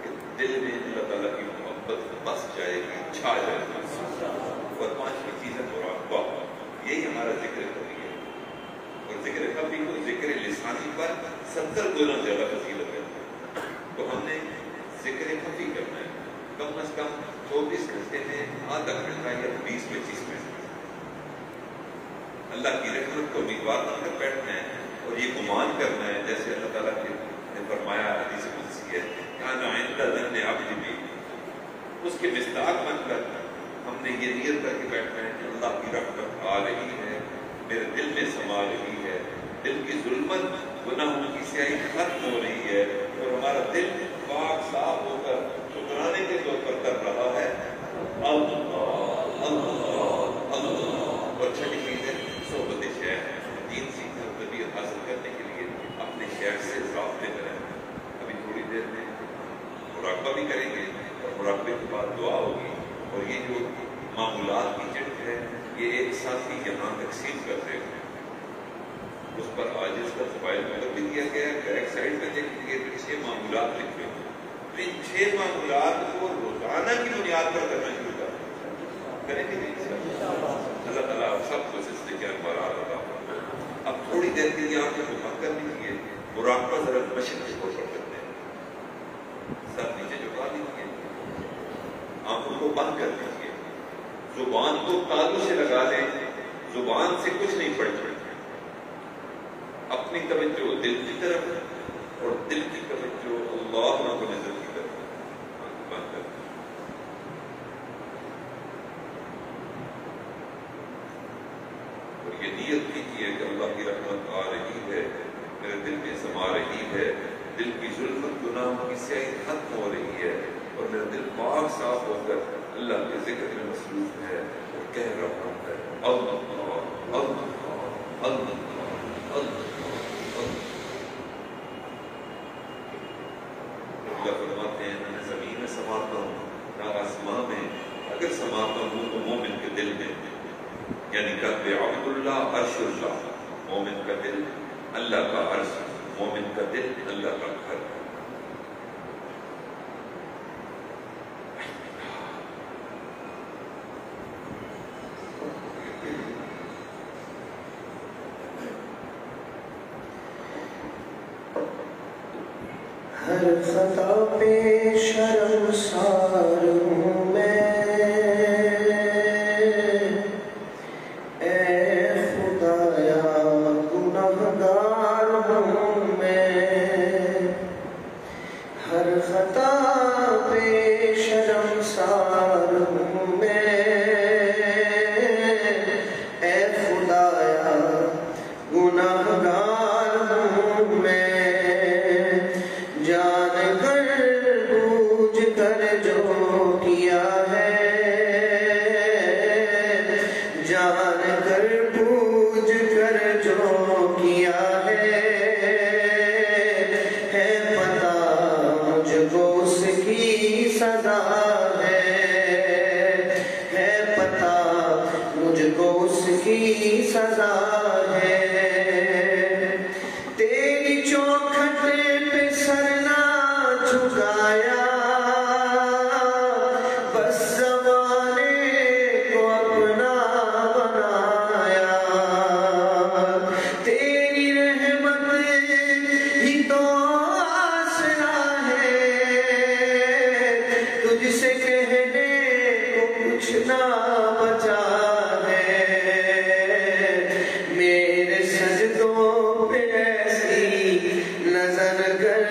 کہ دل میں اللہ تعالیٰ کی محبت بس جائے گی، چھا جائے گی. اور 5ویں چیز ہے مراقبہ. یہی ہمارا ذکر خفی ہے. اور ذکر خفی کو ذکر لسانی پر 70 گنا زیادہ فضیلت ہے. تو ہم نے ذکر خفی کرنا ہے کم از کم 24 گھنٹے میں آدھا گھنٹہ یا 20-25 منٹ. اللہ کی رحمت کو امیدوار بن کر بیٹھنا ہے اور یہ گمان کرنا ہے جیسے اللہ تعالیٰ نے فرمایا حدیث قدسی ہے کان عند ظن عبد بی. اس کے مصداق بن کر ہم نے یہ نیت کر کے بیٹھنا ہے کہ اللہ کی رحمت آ رہی ہے، میرے دل میں سما رہی ہے، دل کی ظلمت گناہوں کی سیاہی ختم ہو رہی ہے اور ہمارا دل پاک صاف ہو کر شکرانے کے طور پر کر رہا ہے اللہ اللہ اللہ. اور چھٹی چیز ہے صحبت شیخ. دین سیکھنے اور تربیت حاصل کرنے کے لیے اپنے شیخ سے رابطے میں رہنا. ابھی تھوڑی دیر میں مراقبہ بھی کریں گے اور مراقبے کے بعد دعا ہوگی. اور یہ جو معمولات کی چٹ ہے یہ ایک ساتھی یہاں تقسیم کرتے ہیں. اس پر عاجز کا فائل مطلب بھی دیا گیا ہے. بیک سائڈ میں دیکھیں گے 6 معمولات لکھے ہیں. ان 6 معمولات کو روزانہ کی بنیاد پر کرنا شروع کریں گے. اللہ تعالیٰ سب کو سلسلے کے انوارات عطا فرمائے. اب تھوڑی دیر کے لیے آپ کو بند کر لیجیے. مراقبہ ذرا مشق سے کوشش کرتے ہیں. سر نیچے جھکا لیجیے، آنکھوں کو بند کر دیجیے، زبان کو تالو سے لگا لیں. زبان سے کچھ نہیں پڑھ پڑے. اپنی توجہ دل کی طرف اور دل کی توجہ اللہ رب العزت کی طرف. بند کر اور یہ نیت کیجیے کہ اللہ کی رحمت آ رہی ہے، میرے دل میں سما رہی ہے، دل کی ظلمت گناہوں کی سیاہی ختم ہو رہی ہے اور میرا دل پاک صاف ہو کر اللہ کے ذکر میں مصروف ہے اور کہہ رہا ہے اللہ اللہ اللہ اللہ. اللہ فرماتے ہیں میں زمین میں سماتا ہوں نہ آسمان میں، اگر سماتا ہوں تو مومن کے دل میں، یعنی قلب عبد اللہ عرش اللہ. مومن کا دل اللہ کا عرش، مومن کا دل اللہ کا گھر۔ ہر خطا پہ شرمسار ہوں میں، اے خدایا گنہگار ہوں میں۔ ہر خطا پہ شرمسار ہوں میں، اے خدایا گنہگار ہوں میں۔ جان کر بوجھ کر جو کیا ہے، جان کر بوجھ کر جو کیا ہے پتہ مجھ کو اس کی سزا ہے پتہ مجھ کو اس کی سزا ہے۔ تیری چوکھٹ پہ سر نہ جھکایا، بس زمانے کو اپنا بنایا۔ تیری رحمت ہی تو آسرا ہے، تجھ سے کہنے کو کچھ نہ بچا ہے۔ میرے سجدوں پہ ایسی نظر کر،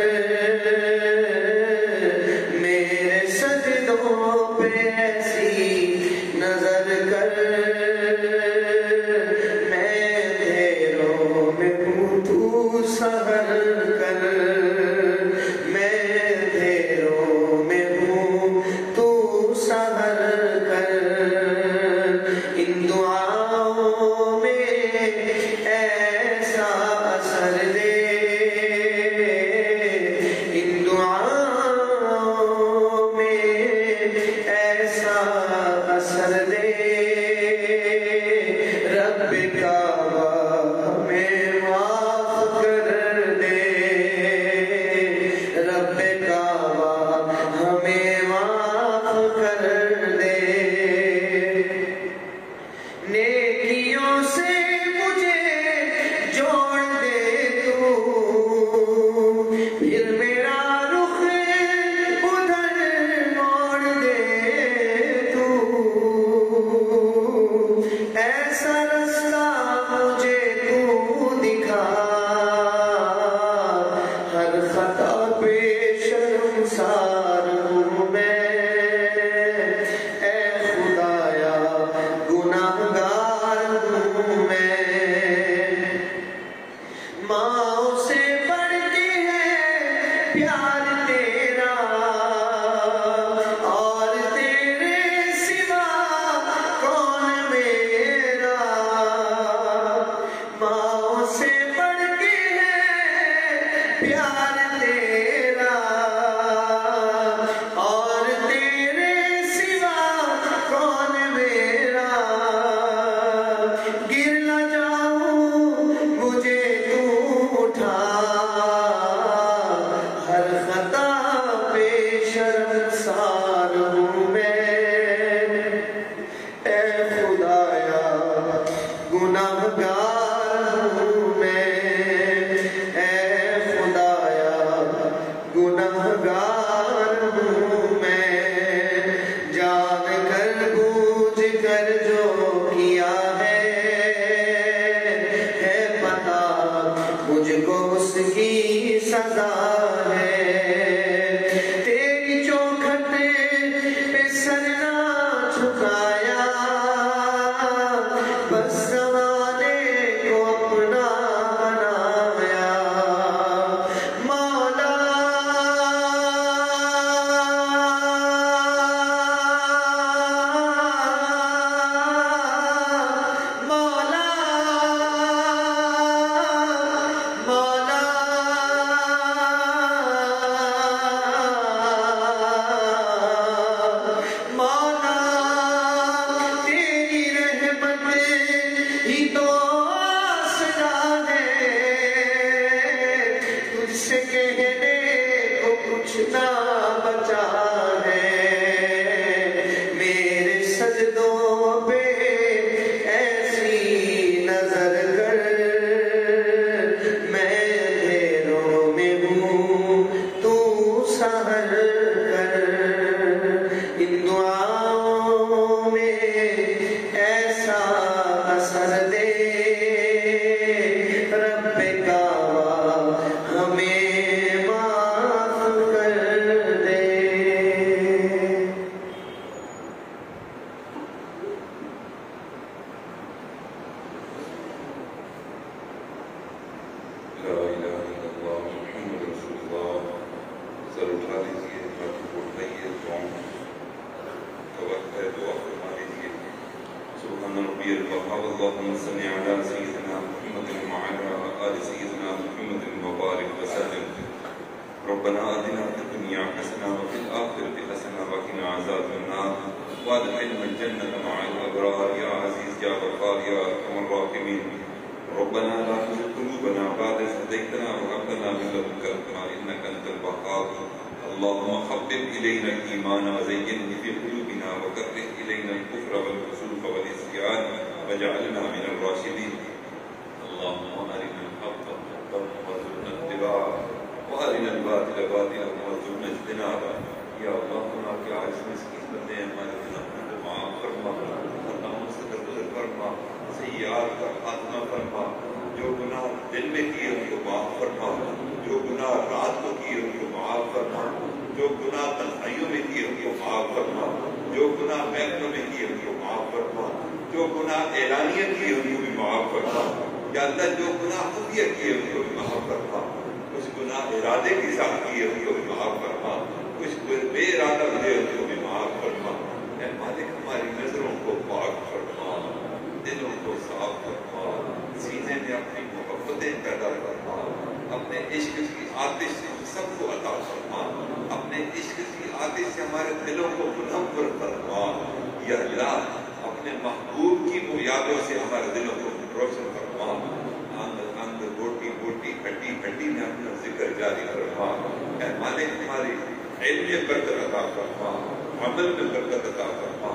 میرے سجدوں پہ ایسی نظر کر، میں اندھیروں میں ہوں تو سحر کر، میں اندھیروں میں ہوں تو سحر کر۔ ان دعاؤں میں ایسا اثر دے، ان دعاؤں میں ایسا اثر دے۔ رب کعبہ ہمیں معاف کر دے، رب کعبہ ہمیں معاف کر دے۔ نیکیوں سے مجھے جوڑ دے تو، پھر میرا رخ ادھر موڑ دے تو۔ ایسا رستہ مجھے تو دکھا، ہر خطا پہ شرمسار ہوں میں، اے خدایا گنہگار ہوں میں۔ ماں سے بڑھ کے ہے پیار تیرا، اور تیرے سوا کون میرا۔ ماں سے بڑھ کے ہے پیار تیرا، کا وقت ہے، دعا فرما دیجیے۔ سبحان ربی الوہاب، اللہم صلی علی سیدنا محمد وعلی آل سیدنا محمد وبارک وسلم۔ ربنا آتنا فی الدنیا حسنہ وفی الآخرۃ حسنہ وقنا عذاب النار وادخلنا الجنۃ مع الابرار یا عزیز یا غفار یا ارحم الراحمین۔ ربنا لا تزغ قلوبنا بعد إذ هديتنا وهب لنا من لدنك رحمة إنك أنت الوهاب۔ اللهم حبب إلينا الإيمان وزينه في قلوبنا وكره إلينا الكفر والفسوق والعصيان واجعلنا من الراشدين۔ اللهم أرنا الحق حقا وارزقنا اتباعه وأرنا الباطل باطلا وارزقنا اجتنابه۔ یا اللہ، گناہ کے عاجز مسکین بندے ہیں، ہمارے گناہوں کو معاف فرما، خطاؤں سے درگزر فرما، سیئات کا خاتمہ فرما۔ جو گناہ دل میں کیے ان کو معاف فرما، جو گناہ رات کو کیے ان کو معاف فرما، جو گناہ تنہائیوں میں کیے ان کو معاف فرما، جو گناہ محفلوں میں کیے ان کو معاف فرما، جو گناہ اعلانیہ کیے ان کو بھی معاف فرما۔ یا اللہ، جو گناہ خفیہ کیے ان کو بھی معاف فرما، کچھ گناہ ارادے کے ساتھ کیے ان کو بھی معاف فرما، کچھ بے ارادہ ہوئے ان کو بھی معاف فرما۔ اے مالک، ہماری نظروں کو پاک فرما، دلوں کو صاف فرما، سینے میں اپنی محبتیں پیدا فرما، اپنے عشق کی آتش سے سب کو عطا فرما، اپنے عشق کی آتش سے ہمارے دلوں کو منور فرما۔ یا اللہ، اپنے محبوب کی وہ یادوں سے ہمارے دلوں کو روشن فرما، اندر اندر بوٹی بوٹی ہڈی ہڈی میں اپنا ذکر جاری فرما۔ اے مالک، ہماری علم میں برکت عطا فرما، عمل میں برکت عطا فرما،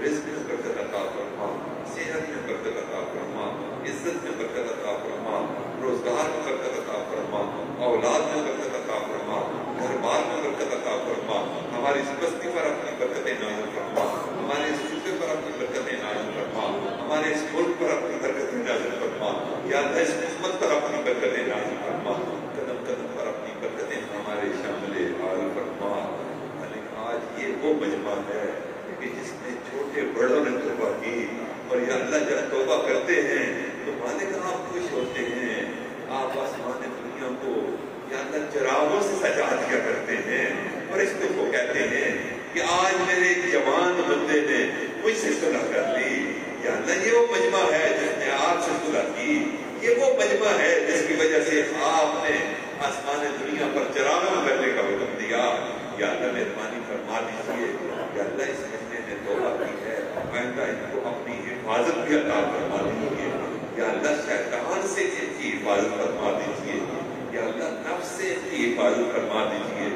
رزق میں برکت عطا فرما، صحت میں برکت عطا فرما، عزت میں برکت عطا فرما، روزگار میں برکت عطا فرما، اولاد میں برکت عطا فرما، گھر بار میں برکت عطا فرما، ہماری اس بستی پر اپنی برکتیں نازل فرما، ہمارے اس صوبے پر اپنی برکتیں نازل فرما، ہمارے اس ملک پر اپنی برکتیں نازل فرما۔ یا اللہ، اس امت پر اپنی برکتیں نازل فرما، قدم قدم پر اپنی برکتیں ہمارے شامل حال فرما۔ آج یہ وہ مجمع ہے کہ جس میں چھوٹے بڑوں نے توبہ کی، اور یا اللہ، جب توبہ کرتے ہیں تو مالک آپ خوش ہوتے ہیں، آپ آسمان دنیا کو یا اللہ چراغوں سے سجا دیا کرتے ہیں، اور اس کو کہتے ہیں کہ آج میرے ایک جوان بندے نے مجھ سے صلح کر لی۔ یا اللہ، یہ وہ مجمع ہے جس نے آپ سے صلح کی، یہ وہ مجمع ہے جس کی وجہ سے آپ نے آسمان دنیا پر چراغوں کرنے کا حکم دیا۔ یا اللہ، مہربانی فرما دیجیے۔ یا اللہ، اس بندے نے توبہ کی ہے، آئندہ ان کو اپنی حفاظت بھی عطا فرما دیجیے۔ یا اللہ، شیطان سے ان کی حفاظت فرما دیجیے۔ یا اللہ، نفس سے ان کی حفاظت فرما دیجیے۔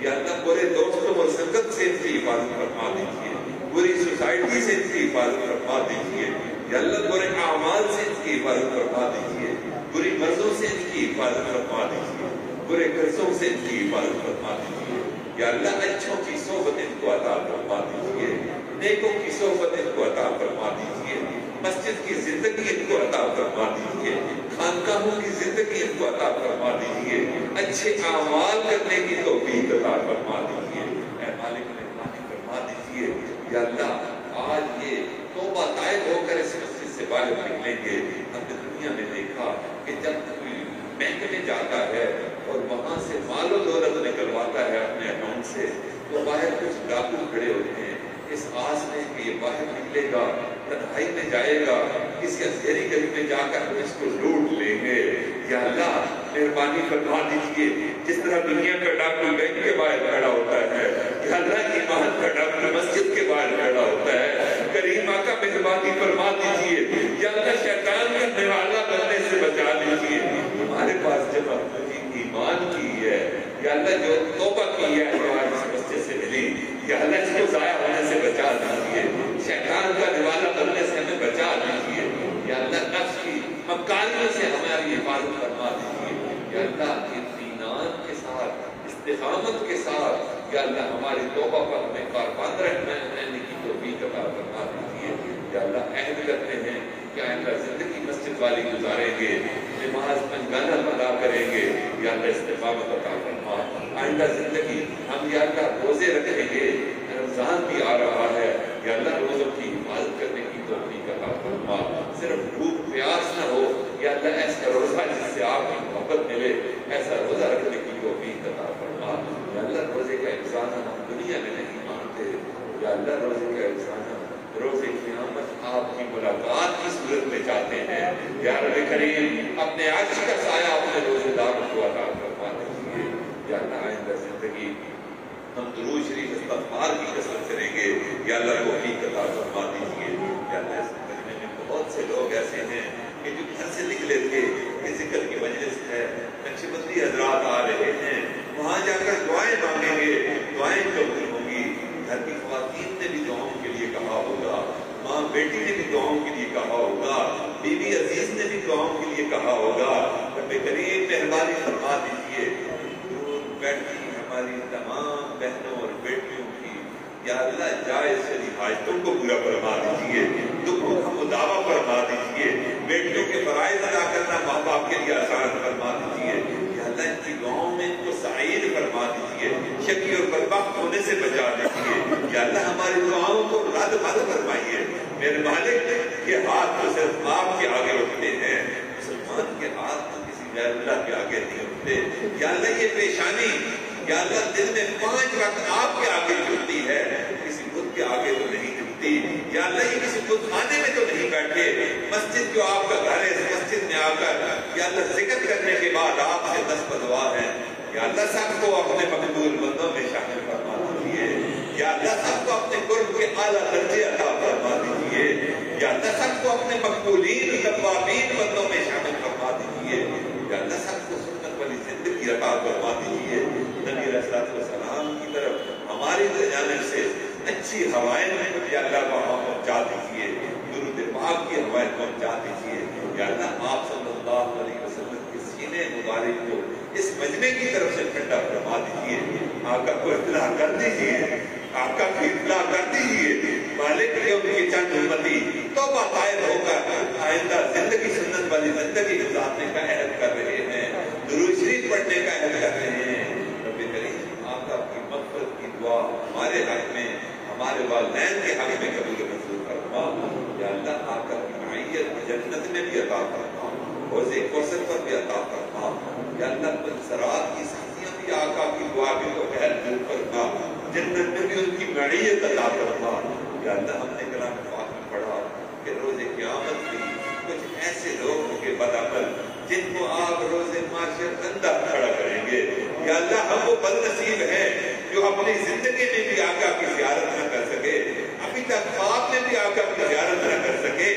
یا اللہ، برے دوستوں اور سنگت سے ان کی حفاظت فرما دیجیے، بری سوسائٹی سے ان کی حفاظت فرما دیجیے۔ یا اللہ، برے اعمال سے ان کی حفاظت فرما دیجیے، بری مرضوں سے ان کی حفاظت فرما دیجیے، برے قرضوں سے ان کی حفاظت فرما دیجیے۔ یا اللہ، اچھوں کی صحبت ان کو عطا فرما دیجیے، نیکوں کی صحبت ان کو عطا فرما دیجیے، مسجد کی زندگی ان کو عطا فرما دیجیے، خانقاہوں کی زندگی ان کو عطا فرما دیجیے، اچھے اعمال کرنے کی توفیق عطا فرما دیجیے۔ اے مالک، مہربانی فرما دیجیے۔ یا اللہ، آج یہ توبہ طائب ہو کر اس مسجد سے باہر نکلیں گے۔ ہم نے دنیا میں دیکھا کہ جب کوئی بینک میں جاتا ہے اور وہاں سے مال و دولت نکلواتا ہے اپنے اکاؤنٹ سے، تو باہر کچھ ڈاکو کھڑے ہوتے ہیں اس آس میں کہ یہ باہر نکلے گا، تنہائی میں جائے گا، کسی اندھیری گلی میں جا کر ہم اس کو لوٹ لیں گے۔ یا اللہ، مہربانی فرما دیجیے، جس طرح دنیا کا ڈاکو بینک کے باہر کھڑا ہوتا ہے، یا اللہ، ایمان کا ڈاکو مسجد کے باہر کھڑا ہوتا ہے۔ کریم آقا، مہربانی فرما دیجیے۔ یا اللہ، شیطان کا نوالا بننے سے بچا دیجیے۔ ہمارے پاس جب ایمان کی ہے، یا اللہ، جو توبہ کی ہے جو آج اس مسجد سے ملی، یا اللہ، اس کو ضائع ہونے سے بچا دیجیے، شیطان کا نوالا بننے سے ہمیں بچا دیجیے۔ یا اللہ، نفس کی مکاریوں سے ہماری حفاظت فرما دیجیے۔ یا اللہ، اطمینان کے ساتھ، استقامت کے ساتھ، یا اللہ، ہماری توبہ پر ہمیں کاربند رہنے کی توفیق عطا فرما دیجیے۔ یا اللہ، عہد کرتے ہیں کہ آئندہ زندگی مسجد والی گزاریں گے، نماز پنجگانہ ادا کریں گے۔ یا اللہ، استقامت عطا فرما۔ آئندہ زندگی ہم یا اللہ روزے رکھیں گے، رمضان بھی آ رہا ہے، یا اللہ، روزوں کی حفاظت کرنے کی توفیق عطا فرما۔ صرف بھوک پیاس نہ ہو، یا اللہ، ایسا روزہ جس سے آپ کی محبت ملے، ایسا روزہ رکھنے کی توفیق عطا فرما۔ یا اللہ، روزے کا انسان ہم دنیا میں نہیں مانتے، یا یا اللہ روزے کا انسان روزے قیامت آپ کی ملاقات کی صورت میں چاہتے ہیں، یا رب کریم اپنے عرش کا سایہ اپنے روزے داروں کو عطا فرما دیجیے۔ یا اللہ آئندہ زندگی ہم درود شریف استغفار کی کثرت کریں گے، یا اللہ توفیق عطا فرما دیجیے۔ یا اللہ اس مجمع میں بہت سے لوگ ایسے ہیں کہ جو گھر سے نکلے تھے کہ ذکر کی مجلس ہے، نقشبندی حضرات آ رہے ہیں، وہاں جا کر دعائیں مانگیں گے، دعائیں قبول ہوں گی۔ گھر کی خواتین نے بھی دعاؤں کے لیے کہا ہوگا، ماں بیٹی نے بھی دعاؤں کے لیے کہا ہوگا، بیوی عزیز نے بھی دعاؤں کے لیے کہا ہوگا۔ رب کریم مہربانی فرما دیجیے دور بیٹھی ہماری تمام بہنوں اور بیٹیوں کی یا اللہ جائز شریف حاجتوں کو پورا فرما دیجیے، دکھوں کا مداوع فرما دیجیے، بیٹیوں کے فرائض ادا کرنا ماں باپ کے لیے آسان فرما دیجیے۔ یا اللہ ان کی دعاؤں میں ان کو سعید فرما دیجیے، شقی اور بدبخت ہونے سے بچا دیجیے۔ یا اللہ ہماری دعاؤں کو رد مت فرمائیے۔ میرے مالک کے ہاتھ تو صرف آپ کے آگے اٹھتے ہیں، مسلمان کے ہاتھ تو کسی غیر اللہ کے آگے نہیں اٹھتے۔ یا اللہ یہ پیشانی یا اللہ دن میں 5 وقت آپ کے آگے جھکتی ہے، کسی بت کے آگے تو نہیں جھکتی۔ یا اللہ یہ کسی بت خانے میں تو نہیں بیٹھے، مسجد جو آپ کا گھر ہے اس مسجد میں آ کر یا اللہ ذکر کرنے کے بعد آپ سے دست بدعا ہے۔ یا اللہ سب کو اپنے مقبول بندوں میں شامل فرما دیجیے۔ یا اللہ سب کو اپنے قرب کے اعلیٰ درجے عطا فرما دیجیے۔ یا اللہ سب کو اپنے مقبولین توابین بندوں میں شامل فرما دیجیے۔ یا اللہ سب کو سنت والی زندگی عطا فرما دیجیے۔ نبی علیہ السلام کی طرف ہماری جانب سے اچھی ہوائیں یا اللہ وہاں پہنچا دیجیے، درود پاک کی ہوائیں پہنچا دیجیے۔ یا اللہ آپ صلی اللہ علیہ وسلم کے سینے مبارک کو اس مجمع کی طرف سے ٹھنڈا فرما دیجیے۔ آقا کو اطلاع کر دیجیے، آقا کی اطلاع کر دیجیے۔ مالک کے ان کی چند امتی توبہ طائب ہو کر آئندہ زندگی سنت والی زندگی گزارنے کا عہد کر رہے ہیں، درود شریف پڑھنے کا عہد کر رہے ہیں۔ رب کریم آقا کی مغفرت کی دعا ہمارے حق میں، ہمارے والدین کے حق میں قبول منظور فرما۔ یا اللہ آقا کی معیت جنت میں بھی عطا فرما، حوض کوثر پر بھی عطا فرما۔ یا اللہ سرات کی ساتھیاں بھی آقا کی دعا بھی تو پہل دل فرما، جنت میں بھی ان کی معیت عطا فرما۔ یا اللہ ہم نے کلام پاک میں پڑھا کہ روز قیامت بھی کچھ ایسے لوگ ہوں گے بدعمل جن کو آپ روز معاشر اندھا کھڑا کریں گے۔ یا اللہ ہم وہ بد نصیب ہیں جو اپنی زندگی میں بھی آقا کی زیارت نہ کر سکے، ابھی تک خواب میں بھی آقا کی زیارت نہ کر سکے۔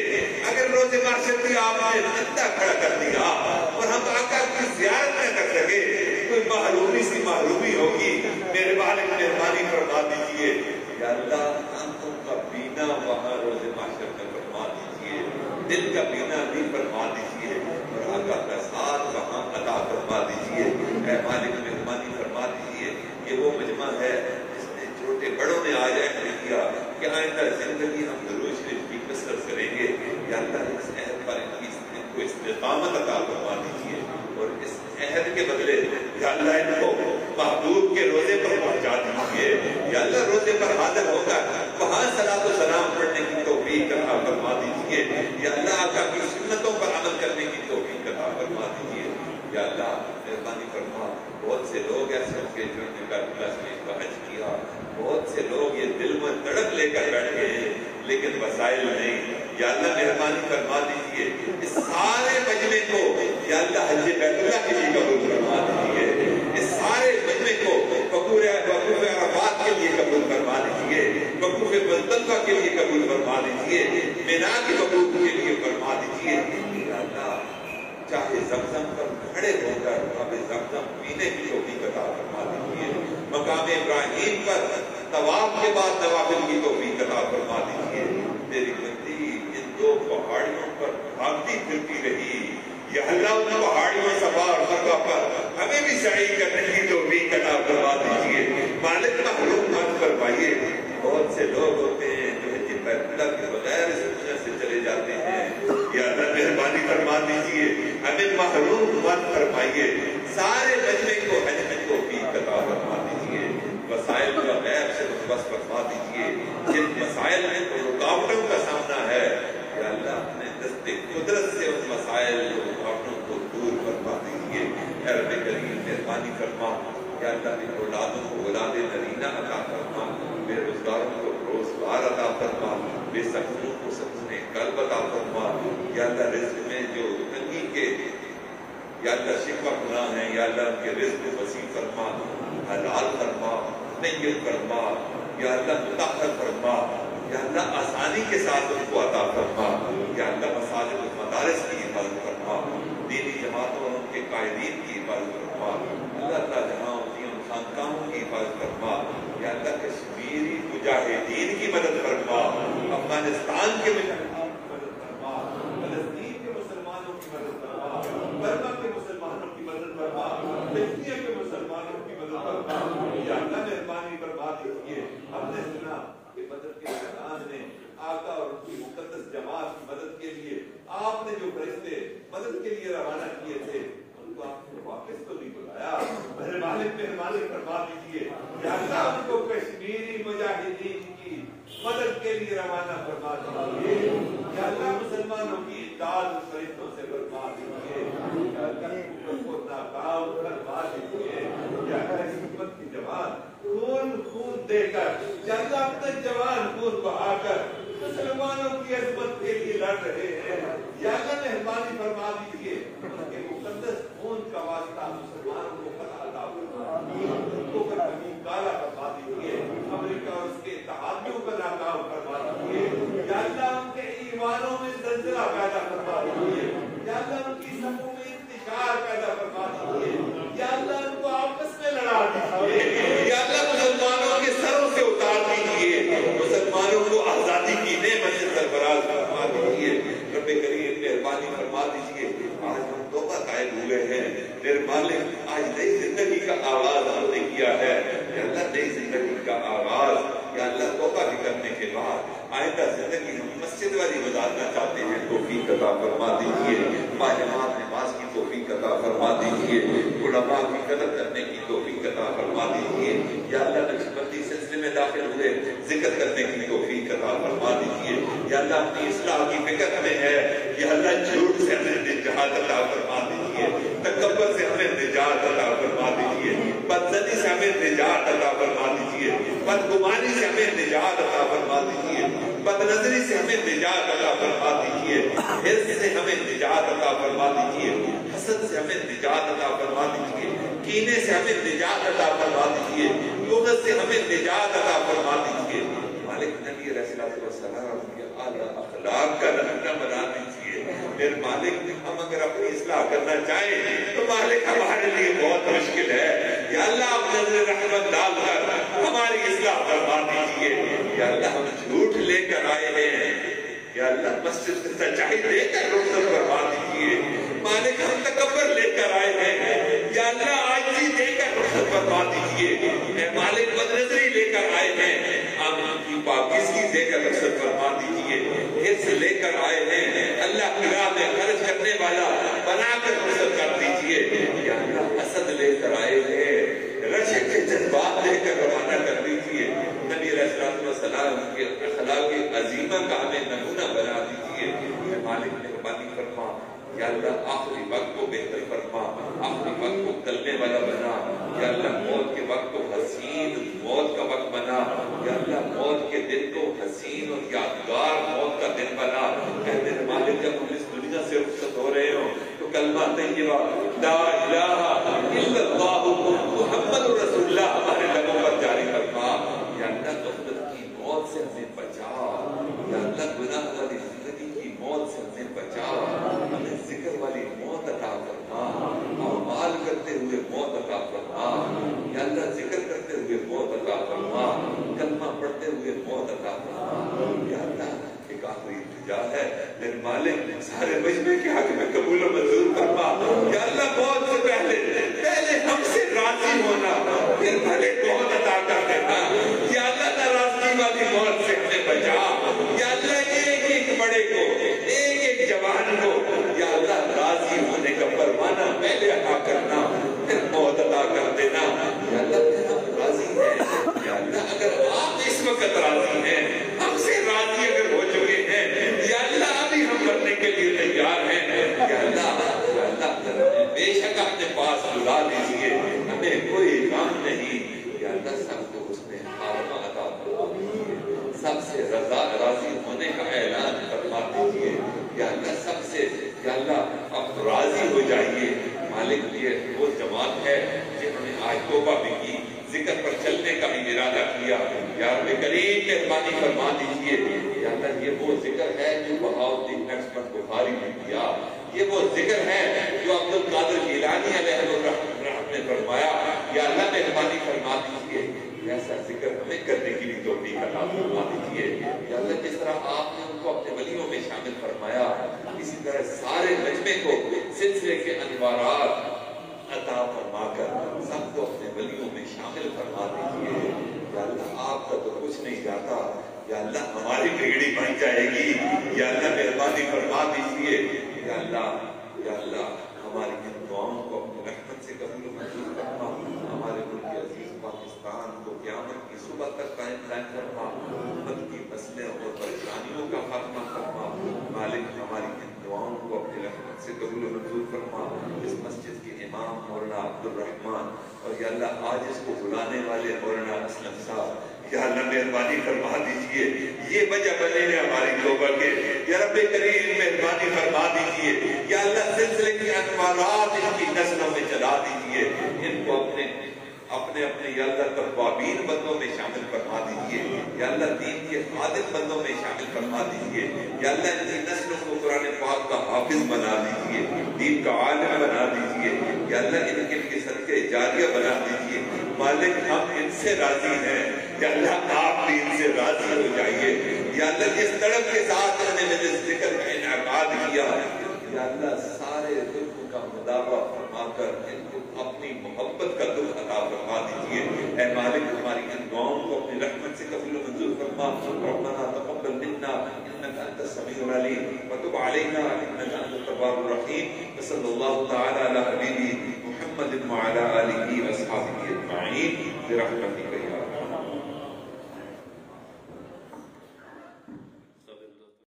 اگر روز معاشر بھی آپ نے اندھا کھڑا کر دیا اور ہم آقا کی زیارت نہ کر سکے، کوئی محرومی سی محرومی ہوگی۔ میرے مالک مہربانی فرما دیجیے۔ یا اللہ آنکھوں کا بینا وہاں روز معاشر میں فرما دیجیے، دل کا بینا بھی فرما دیجیے، اور آقا کا ساتھ وہاں عطا فرما دیجیے۔ اے مالک مہربانی فرما دیجیے۔ یہ وہ مجمع ہے جس نے چھوٹے بڑوں نے آج عہد کیا کہ آئندہ زندگی ہم درود شریف کی کثرت کریں گے۔ یا اللہ اس عہد پر ان کو استقامت عطا فرما دیجیے، اور اس عہد کے بدلے یا اللہ ان کو محبوب کے روزے پر پہنچا دیجیے۔ یا اللہ روزے پر حاضر ہو کر وہاں صلاۃ و سلام پڑھنے کی توفیق عطا فرما دیجیے۔ یا اللہ آقا کی سنتوں پر عمل کرنے کی توفیق عطا فرما دیجیے۔ یا اللہ مہربانی فرما، بہت سے لوگ ایسے ہوں گے جنہوں نے بیت اللہ شریف کا حج کیا، بہت سے لوگ یہ دل میں تڑپ لے کر بیٹھے ہیں لیکن وسائل نہیں۔ یا اللہ مہربانی فرما دیجیے اس سارے مجمع کو یا اللہ حج بیت اللہ کے لیے قبول فرما دیجیے، اس سارے مجمع کو وقوف عرفات کے لیے قبول فرما دیجیے، وقوف مزدلفہ کے لیے قبول فرما دیجیے، مینا کے وقوف کے لیے فرما دیجیے۔ یا اللہ چاہے زمزم پر کھڑے ہو کر اب زمزم پینے کی توفیق عطا فرما دیجیے، مقام ابراہیم پر طواف کے بعد نوافل کی توفیق عطا فرما دیجیے۔ تیری بندی ان 2 پہاڑیوں پر بھاگتی پھرتی رہی، یا اللہ ان پہاڑیوں صفا اور مروہ پر ہمیں بھی سعی کرنے کی توفیق عطا فرما دیجیے۔ مالک محروم مت فرمائیے۔ بہت سے لوگ ہوتے ہیں جو حج بیت اللہ کے بغیر اس دنیا سے چلے جاتے ہیں، یا اللہ مہربانی فرما دیجیے، ہمیں محروم مت فرمائیے۔ سارے مجمع کو حج میں توفیق عطا فرما دیجیے، وسائل کا غیب سے بس فرما دیجیے۔ جن مسائل میں کوئی رکاوٹوں کا سامنا ہے یا اللہ اپنے دستے قدرت سے ان مسائل کو رکاوٹوں کو دور فرما دیجیے۔ اے رب کریم مہربانی فرما، یا اللہ میری اولادوں کو اولاد نرینہ عطا فرما، بے روزگاروں کو روزگار فرما، بے سختوں کو سمجھنے قلب عطا فرما، یا اللہ رزق میں جو تنگی کے یا اللہ شکوہ گناہ ہیں یا اللہ ان کے رزق وسیع فرما، حلال فرما، نیت فرما، یا اللہ مطہر فرما، یا اللہ آسانی کے ساتھ ان کو عطا فرما، یا اللہ مساجد و مدارس کی حفاظت فرما، دینی جماعتوں اور ان کے قائدین کی حفاظت فرما، اللہ تعالیٰ جہاں ہوتی ان خانقاہوں کی حفاظت فرما، یا اللہ کشمیری مجاہدین کی مدد فرما، افغانستان کے مجاہدین کی مدد فرما، فلسطین کے مسلمانوں کی مدد فرما، برما کے مسلمانوں کی مدد فرما، بسنیا کے مسلمانوں کی مدد فرما، یا اللہ مہربانی فرما دیجیے۔ ہم نے سنا کہ بدر کے میدان میں آقا اور ان کی مقدس جماعت کی مدد کے لیے آپ نے جو فرشتے مدد کے لیے روانہ کیے تھے ان کو آپ نے واپس تو نہیں بلایا، مہربانی فرما دیجیے، یا اللہ ان کو کشمیری مجاہدین کی مدد کے لیے روانہ فرما دیجیے، یا اللہ مسلمانوں کی امداد فرشتوں سے فرما دیجیے، یا اللہ ان کو ناکام فرما دیجیے، یا اللہ اس امت کی جوان خون دے کر، یا اللہ اپنے جوان خون بہا کر مسلمانوں کی عظمت کے لیے لڑ رہے ہیں، یا اللہ مہربانی فرما دیجیے، ان کے مقدس خون کا واسطہ مسلمانوں کو فتح عطا فرما دیجیے، ان کو کبھی کالا فرما دیجیے، امریکہ اور اس کے اتحادیوں کو ناکام فرما دیجیے، یا اللہ ان کے ایمانوں میں زلزلہ پیدا فرما دیجیے، یا اللہ ان کی صفوں میں انتشار پیدا فرما دیجیے، یا اللہ ان کو آپس میں لڑا دیجیے، یا اللہ مسلمانوں کے سروں سے اتار دیجیے، مسلمانوں کو آزادی کی نعمت سے سرفراز فرما دیجیے، رب کریم مہربانی فرما دیجیے۔ آج ہم توبہ قائم ہوئے ہیں، میرے مالک آج نئی زندگی کا آغاز ہم نے کیا ہے، یا اللہ نئی زندگی کا آغاز، یا اللہ توبہ بھی کرنے کے بعد آئندہ زندگی ہم مسجد والی گزارنا چاہتے ہیں، توفیق عطا فرما دیجیے، باجماعت نماز کی توفیق عطا فرما دیجیے، علماء کی قدر کرنے کی توفیق عطا فرما دیجیے، یا اللہ نقشبندی سلسلے میں داخل ہوئے ذکر کرنے کی توفیق عطا فرما دیجیے، یا اللہ اپنی اصلاح کی فکر ہمیں ہے، یا اللہ جھوٹ سے ہمیں نجات عطا فرما دیجیے، تکبر سے ہمیں نجات عطا فرما دیجیے، بدزنی سے ہمیں نجات عطا فرما دیجیے، بدگمانی سے ہمیں نجات عطا فرما دیجیے، بدنظری سے ہمیں نجات عطا فرما دیجیے، حرص سے ہمیں نجات عطا فرما دیجیے، حسد سے ہمیں نجات عطا فرما دیجیے، کینے سے ہمیں نجات عطا فرما دیجیے، لغت سے ہمیں نجات عطا فرما دیجیے۔ مالک نبی علیہ السلام کے اعلیٰ اخلاق کا نمونہ بنا دیجیے۔ پھر مالک ہم اگر اپنی اصلاح کرنا چاہیں تو مالک ہمارے لیے بہت مشکل ہے، یا اللہ آپ نظر رحمت ڈال کر ہماری اصلاح فرما دیجیے، یا اللہ ہم جھوٹ لے کر آئے ہیں، یا اللہ مسجد سے سچائی لے کر رخصت فرما دیجیے، مالک ہم تکبر لے کر آئے ہیں، یا اللہ عاجزی دے کر رخصت فرما دیجیے، اے مالک بدنظری لے کر آئے ہیں، ہم کی پاکیزگی دے کر رخصت فرما دیجیے، حرص لے کر آئے ہیں، اللہ کی راہ میں خرچ کرنے والا بنا کر رخصت کر دیجیے، یا اللہ حسد لے کر آئے ہیں، رشک کے جذبات لے کر روانہ کر دیجیے، نبی علیہ السلام کے اخلاق عظیمہ کا ہمیں نمونہ بنا دیجیے، مالک مہربانی فرما، یا اللہ آخری وقت کو بہتر فرما، آخری وقت کو تلنے والا بنا، یا اللہ موت کے وقت کو حسین موت کا وقت بنا، یا اللہ موت کے دن کو حسین اور یادگار موت کا دن بنا، اے میرے مالک جب ہم اس دنیا سے رخصت ہو رہے ہوں تو کلمہ طیبہ لا الہ الا اللہ محمد رسول اللہ ہمارے لبوں پر جاری فرما، یا اللہ غفلت کی موت سے ہمیں بچا، یا اللہ گناہ والی زندگی کی موت سے ہمیں بچا، ہمیں ذکر والی موت عطا فرما، اعمال کرتے ہوئے موت عطا فرما، یا اللہ ذکر کرتے ہوئے موت عطا فرما، کلمہ پڑھتے ہوئے موت عطا فرما، یا اللہ ایک آخری التجا ہے میرے مالک سارے مجمع کے حق میں قبول و منظور فرما، یا اللہ موت سے پہلے ہم سے راضی ہونا، پھر بھلے موت عطا کر دینا، یا اللہ ناراضگی والی موت سے ہمیں بچا، یا اللہ ایک ایک بڑے کو ایک ایک جوان کو یا اللہ راضی ہونے کا پروانہ پہلے عطا کرنا، پھر موت عطا کر دینا، یا اللہ پھر ہم راضی ہیں، یا اللہ اگر آپ اس وقت راضی ہیں، ہم سے راضی اگر ہو چکے ہیں، یا اللہ ابھی ہم کرنے کے لیے تیار ہیں، یا اللہ بے شک اپنے پاس بلا لیجیے، ہمیں کوئی غم نہیں، یا اللہ سب کو اس نے خاتمہ عطا فرما دیجیے، سب سے رضا یا اللہ سب سے یا اللہ اب راضی ہو جائیے مالک. یہ وہ جماعت ہے جنہوں نے آج توبہ بھی کی, ذکر پر چلنے کا بھی ارادہ کیا. یا رب کریم مہربانی فرما دیجیے یا اللہ یہ وہ ذکر ہے جو بہاؤالدین نقشبند بخاری نے کیا. یہ وہ ذکر ہے جو عبد القادر جیلانی علیہ الرحمۃ نے فرمایا. یا اللہ مہربانی فرما دیجیے ایسا ذکر ہمیں کرنے کی بھی توفیق عطا فرما دیجیے. یا اللہ جس طرح آپ نے ان کو اپنے ولیوں میں شامل فرمایا اسی طرح سارے مجمع کو سلسلے کے انوارات عطا فرما کر سب کو اپنے ولیوں میں شامل فرما دیجیے. یا اللہ آپ کا تو کچھ نہیں جاتا. یا اللہ ہماری بگڑی بن جائے گی. یا اللہ مہربانی فرما دیجیے. یا اللہ ہماری ان دعاؤں کو اپنی رحمت سے قبول و منظور فرما. ہمارے ملک عزیز پاکستان کو قیامت کی صبح تک قائم فرما. امت کی مسئلے اور پریشانیوں کا خاتمہ فرما. مالک ہماری ان دعاؤں کو اپنی رحمت سے قبول و منظور فرما. اس مسجد کے امام مولانا عبدالرحمان اور یا اللہ آج اس کو بلانے والے مولانا اسلم صاحب یا اللہ مہربانی فرما دیجئے. یہ وجہ بنے ہیں ہماری توبہ کے. یا رب کریم مہربانی فرما دیجئے. یا اللہ سلسلے کے انوارات ان کی نسلوں میں چلا دیجئے. ان کو اپنے یا اللہ توابین بندوں میں شامل فرما دیجئے. یا اللہ دین کے خادم بندوں میں شامل فرما دیجئے. یا اللہ ان کی نسلوں کو قرآن پاک کا حافظ بنا دیجئے, دین کا عالم بنا دیجئے. یا اللہ ان کے صدقے جاریہ بنا دیجئے. مالک ہم ان سے راضی ہیں. یا اللہ آپ بھی ان سے راضی ہو جائیے. یا اللہ جس تڑپ کے ساتھ انہوں نے میرے ذکر کا انعقاد کیا یا اللہ سارے دکھوں کا مداوع فرما کر ان کو اپنی محبت کا دکھ عطا فرما دیجیے. اے مالک ہماری ان دعاؤں کو اپنی رحمت سے قبول و منظور فرما. ربنا تقبل منا انك انت السميع العليم وتب علينا انك انت التواب الرحيم. وصلى الله تعالى على حبيبه محمد وعلى اله واصحابه اجمعين برحمتك